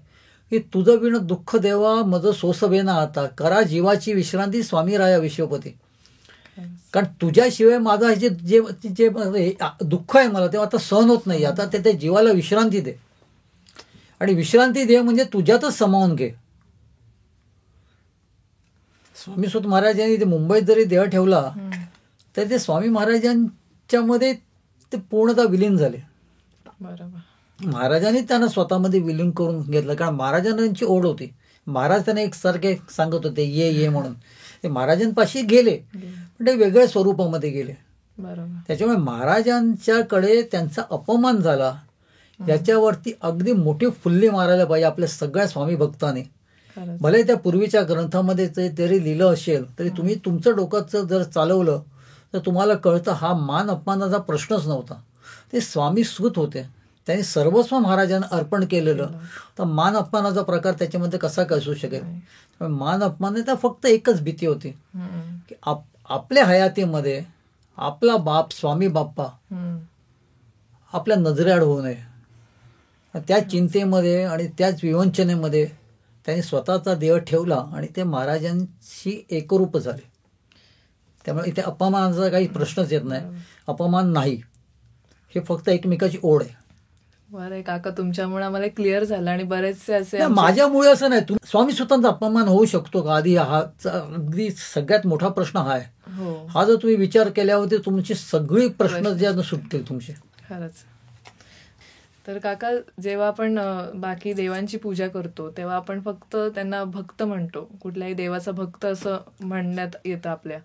S1: की तुझं विण दुःख देवा मज सोसवेना आता, करा जीवाची विश्रांती स्वामी राया विश्वपती. कारण तुझ्याशिवाय माझा जे जे जे दुःख आहे मला तेव्हा आता सहन होत नाही, आता ते जीवाला विश्रांती दे. आणि विश्रांती दे म्हणजे तुझ्यातच समावून घे. स्वामीसुत महाराजांनी ते मुंबईत जरी देह ठेवला तर ते स्वामी महाराजांच्या मध्ये ते पूर्णतः विलीन झाले.
S2: बरोबर,
S1: महाराजांनी त्यांना स्वतःमध्ये विलीन करून घेतलं. कारण महाराजांची ओढ होती. महाराज त्यांना एकसारखे सांगत होते ये ये म्हणून. ते महाराजांपाशी गेले पण ते वेगळ्या स्वरूपामध्ये गेले.
S2: बरोबर,
S1: त्याच्यामुळे महाराजांच्याकडे त्यांचा अपमान झाला याच्यावरती अगदी मोठी फुल्ली मारायला पाहिजे आपल्या सगळ्या स्वामी भक्तांनी. भले त्या पूर्वीच्या ग्रंथामध्ये जरी लिहिलं असेल तरी तुम्ही तुमचं डोक्याचं जर चालवलं तर तुम्हाला कळतं हा मान अपमानाचा प्रश्नच नव्हता. ते स्वामी सूत होते, त्यांनी सर्वस्व महाराजांना अर्पण केलेलं, तर मान अपमानाचा प्रकार त्याच्यामध्ये कसा काय असू शकेल. मान अपमानाचा फक्त एकच भीती होती की आपल्या हयातीमध्ये आपला बाप स्वामी बाप्पा आपल्या नजरेआड होऊ नये. त्या चिंतेमध्ये आणि त्याच विवंचनेमध्ये त्यांनी स्वतःचा देह ठेवला आणि ते महाराजांशी एकरूप झाले. त्यामुळे इथे अपमानाचा काही प्रश्नच येत नाही. अपमान नाही, हे फक्त एकमेकाची ओढ आहे.
S2: बरं काका, तुमच्यामुळे आम्हाला क्लिअर झालं. आणि बरेचसे असे
S1: माझ्यामुळे असं नाही, स्वामी सुतांचा अपमान होऊ शकतो का आधी, हा अगदी सगळ्यात मोठा प्रश्न हा आहे. हा जर तुम्ही विचार केल्यावरती तुमची सगळी प्रश्न जे सुटतील तुमचे.
S2: खरंच. तर काका, जेव्हा आपण बाकी देवांची पूजा करतो तेव्हा आपण फक्त त्यांना भक्त म्हणतो, कुठल्याही देवाचा भक्त असं म्हणण्यात येतं आपल्या.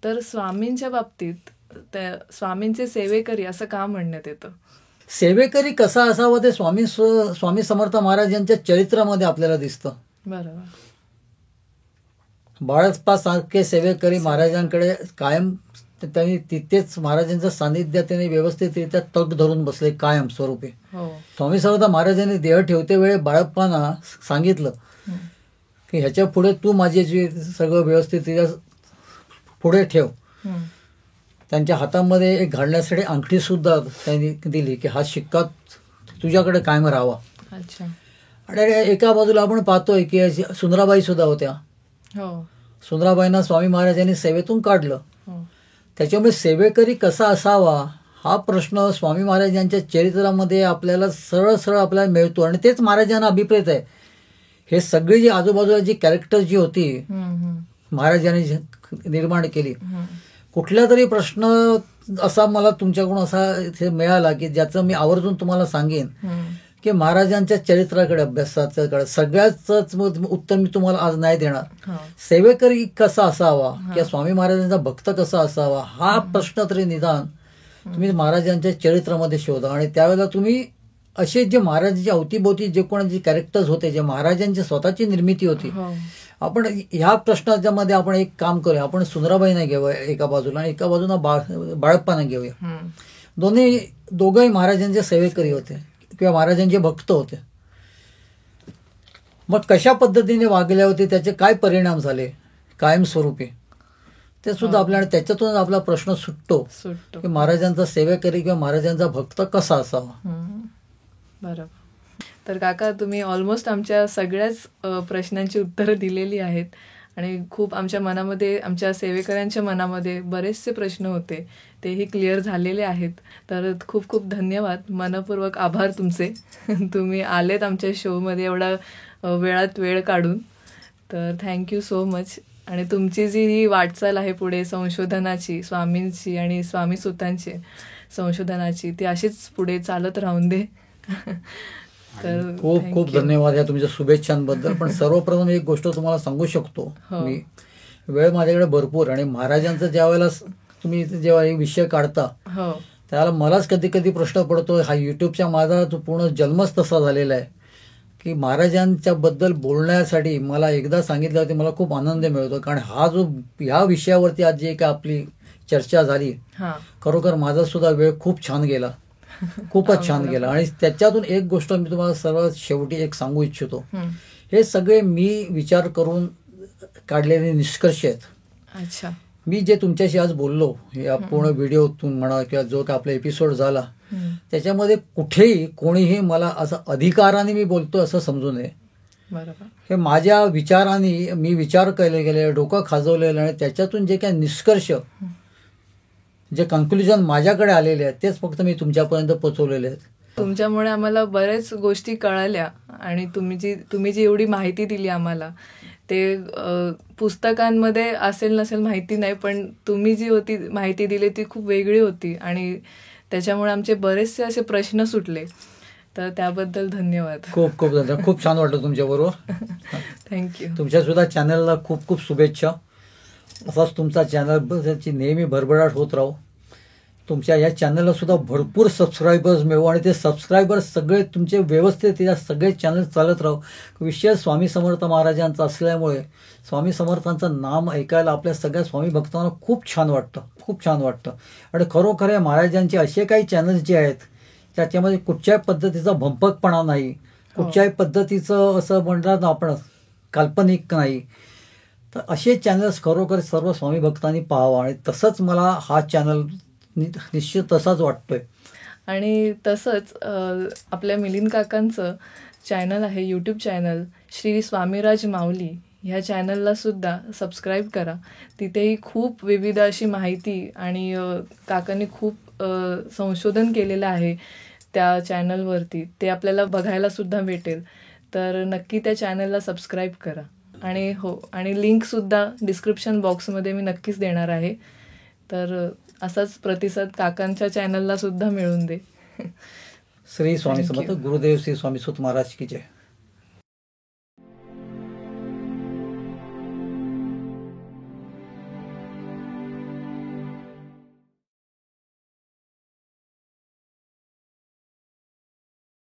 S2: तर स्वामींच्या बाबतीत त्या स्वामींचे सेवेकरी असं का म्हणण्यात येतं?
S1: सेवेकरी कसा असावा ते स्वामी समर्थ महाराजांच्या चरित्रामध्ये आपल्याला दिसतं.
S2: बरोबर.
S1: बाळप्पा सारखे सेवेकरी महाराजांकडे कायम त्यांनी तिथेच महाराजांच्या सानिध्यात त्यांनी व्यवस्थितरित्या तग धरून बसले कायम स्वरूपी. स्वामी समर्थ महाराजांनी देह ठेवते वेळे बाळप्पांना सांगितलं की ह्याच्या पुढे तू माझे जे सगळं व्यवस्थितरित्या पुढे ठेव. त्यांच्या हातामध्ये एक घालण्यासाठी अंगठी सुद्धा त्यांनी दिली की हा शिक्का तुझ्याकडे कायम राहावा.
S2: अच्छा.
S1: आणि एका बाजूला आपण पाहतोय की सुंदराबाई सुद्धा होत्या. सुंदराबाईंना स्वामी महाराजांनी सेवेतून काढलं. त्याच्यामुळे सेवेकरी कसा असावा हा प्रश्न स्वामी महाराजांच्या चरित्रामध्ये आपल्याला सरळ सरळ आपल्याला मिळतो आणि तेच महाराजांना अभिप्रेत आहे. हे सगळी जी आजूबाजूला जी कॅरेक्टर जी होती महाराजांनी जी निर्माण केली, कुठला तरी प्रश्न असा मला तुमच्याकडून असा इथे मिळाला की ज्याचं मी आवर्जून तुम्हाला सांगेन की महाराजांच्या चरित्राकडे अभ्यासाकडे सगळ्याच उत्तर मी तुम्हाला आज नाही देणार. सेवेकरी कसा असावा किंवा स्वामी महाराजांचा भक्त कसा असावा हा प्रश्न तरी निदान तुम्ही महाराजांच्या चरित्रामध्ये शोधा. आणि त्यावेळेला तुम्ही असे जे महाराजांच्या अवतीभोवती जे कोणाचे कॅरेक्टर्स होते, जे महाराजांची स्वतःची निर्मिती होती, आपण ह्या प्रश्नाच्या मध्ये आपण एक काम करूया. आपण सुंदराबाईंना घेऊया एका बाजूला आणि एका बाजूला बाळप्पांना घेऊया. दोघंही महाराजांचे सेवेकरी होते किंवा महाराजांचे भक्त होते. मग कशा पद्धतीने वागले होते, त्याचे काय परिणाम झाले कायमस्वरूपी, ते सुद्धा आपल्याला त्याच्यातून आपला प्रश्न सुटतो की महाराजांचा सेवेकरी किंवा महाराजांचा भक्त कसा असावा.
S2: बरोबर. तर काका, तुम्ही ऑलमोस्ट आमच्या सगळ्याच प्रश्नांची उत्तरं दिलेली आहेत आणि खूप आमच्या मनामध्ये, आमच्या सेवेकऱ्यांच्या मनामध्ये बरेचसे प्रश्न होते, तेही क्लिअर झालेले आहेत. तर खूप खूप धन्यवाद, मनपूर्वक आभार तुमचे. तुम्ही आलेत आमच्या शोमध्ये एवढा वेळात वेळ काढून. तर थँक्यू सो मच. आणि तुमची जी ही वाटचाल आहे पुढे संशोधनाची, स्वामींची आणि स्वामी सुतांची संशोधनाची, ती अशीच पुढे चालत राहून दे. तर
S1: खूप खूप धन्यवाद या तुमच्या शुभेच्छांबद्दल. पण सर्वप्रथम एक गोष्ट तुम्हाला सांगू शकतो मी, वेळ माझ्याकडे भरपूर आणि महाराजांचं ज्या वेळेला तुम्ही जेव्हा एक विषय काढता त्याला मलाच कधी कधी प्रश्न पडतो. हा युट्यूबच्या माझा तो पूर्ण जन्मच तसा झालेला आहे की महाराजांच्या बद्दल बोलण्यासाठी मला एकदा सांगितलं होते, मला खूप आनंद मिळतो. कारण हा जो ह्या विषयावरती आज जे काय आपली चर्चा झाली, खरोखर माझा सुद्धा वेळ खूप छान गेला, खूपच छान गेला. आणि त्याच्यातून एक गोष्ट मी तुम्हाला सर्वात शेवटी एक सांगू इच्छितो. हे सगळे मी विचार करून काढलेले निष्कर्ष आहेत.
S2: अच्छा.
S1: मी जे तुमच्याशी आज बोललो, या पूर्ण व्हिडिओ म्हणा किंवा जो काय आपला एपिसोड झाला, त्याच्यामध्ये कुठेही कोणीही मला असं अधिकाराने मी बोलतो असं समजू नये. हे माझ्या विचाराने मी विचार केले गेले, डोकं खाजवलेलं, आणि त्याच्यातून जे काही निष्कर्ष, जे कन्क्लुजन माझ्याकडे आलेले आहेत तेच फक्त मी तुमच्यापर्यंत पोहोचवलेले आहेत.
S2: तुमच्यामुळे आम्हाला बऱ्याच गोष्टी कळाल्या आणि तुम्ही जी एवढी माहिती दिली आम्हाला, ते पुस्तकांमध्ये असेल नसेल माहिती नाही, पण तुम्ही जी होती माहिती दिली ती खूप वेगळी होती आणि त्याच्यामुळे आमचे बरेचसे असे प्रश्न सुटले. तर त्याबद्दल धन्यवाद.
S1: खूप खूप धन्यवाद. खूप छान वाटलं तुमच्याबरोबर.
S2: थँक्यू.
S1: तुमच्या सुद्धा चॅनलला खूप खूप शुभेच्छा. असाच तुमचा चॅनलची नेहमी भरभराट होत राहू. तुमच्या या चॅनलला सुद्धा भरपूर सबस्क्रायबर्स मिळू आणि ते सबस्क्रायबर्स सगळे तुमचे व्यवस्थित या सगळे चॅनल चालत राहू. विशेष स्वामी समर्थ महाराजांचा असल्यामुळे स्वामी समर्थांचं नाम ऐकायला आपल्या सगळ्या स्वामी भक्तांना खूप छान वाटतं, खूप छान वाटतं. आणि खरोखर या महाराजांचे असे काही चॅनल्स जे आहेत त्याच्यामध्ये कुठच्याही पद्धतीचा भंपकपणा नाही, कुठच्याही पद्धतीचं असं म्हणतात ना आपण काल्पनिक नाही. तर असे चॅनल्स खरोखर सर्व स्वामी भक्तांनी पाहावं आणि तसंच मला हा चॅनल निश्चित तसाच वाटतोय.
S2: आणि तसंच आपल्या मिलिंद काकांचं चॅनल आहे, यूट्यूब चॅनल श्री स्वामीराज माऊली, ह्या चॅनलला सुद्धा सबस्क्राईब करा. तिथेही खूप विविध अशी माहिती आणि काकांनी खूप संशोधन केलेलं आहे त्या चॅनलवरती, ते आपल्याला बघायला सुद्धा भेटेल. तर नक्की त्या चॅनलला सबस्क्राईब करा. आणि आणि लिंकसुद्धा डिस्क्रिप्शन बॉक्समध्ये मी नक्कीच देणार आहे. तर असाच प्रतिसाद काकांच्या चॅनलला सुद्धा मिळून दे.
S1: श्री स्वामी समर्थ. गुरुदेव श्री स्वामी सुत महाराज की जय.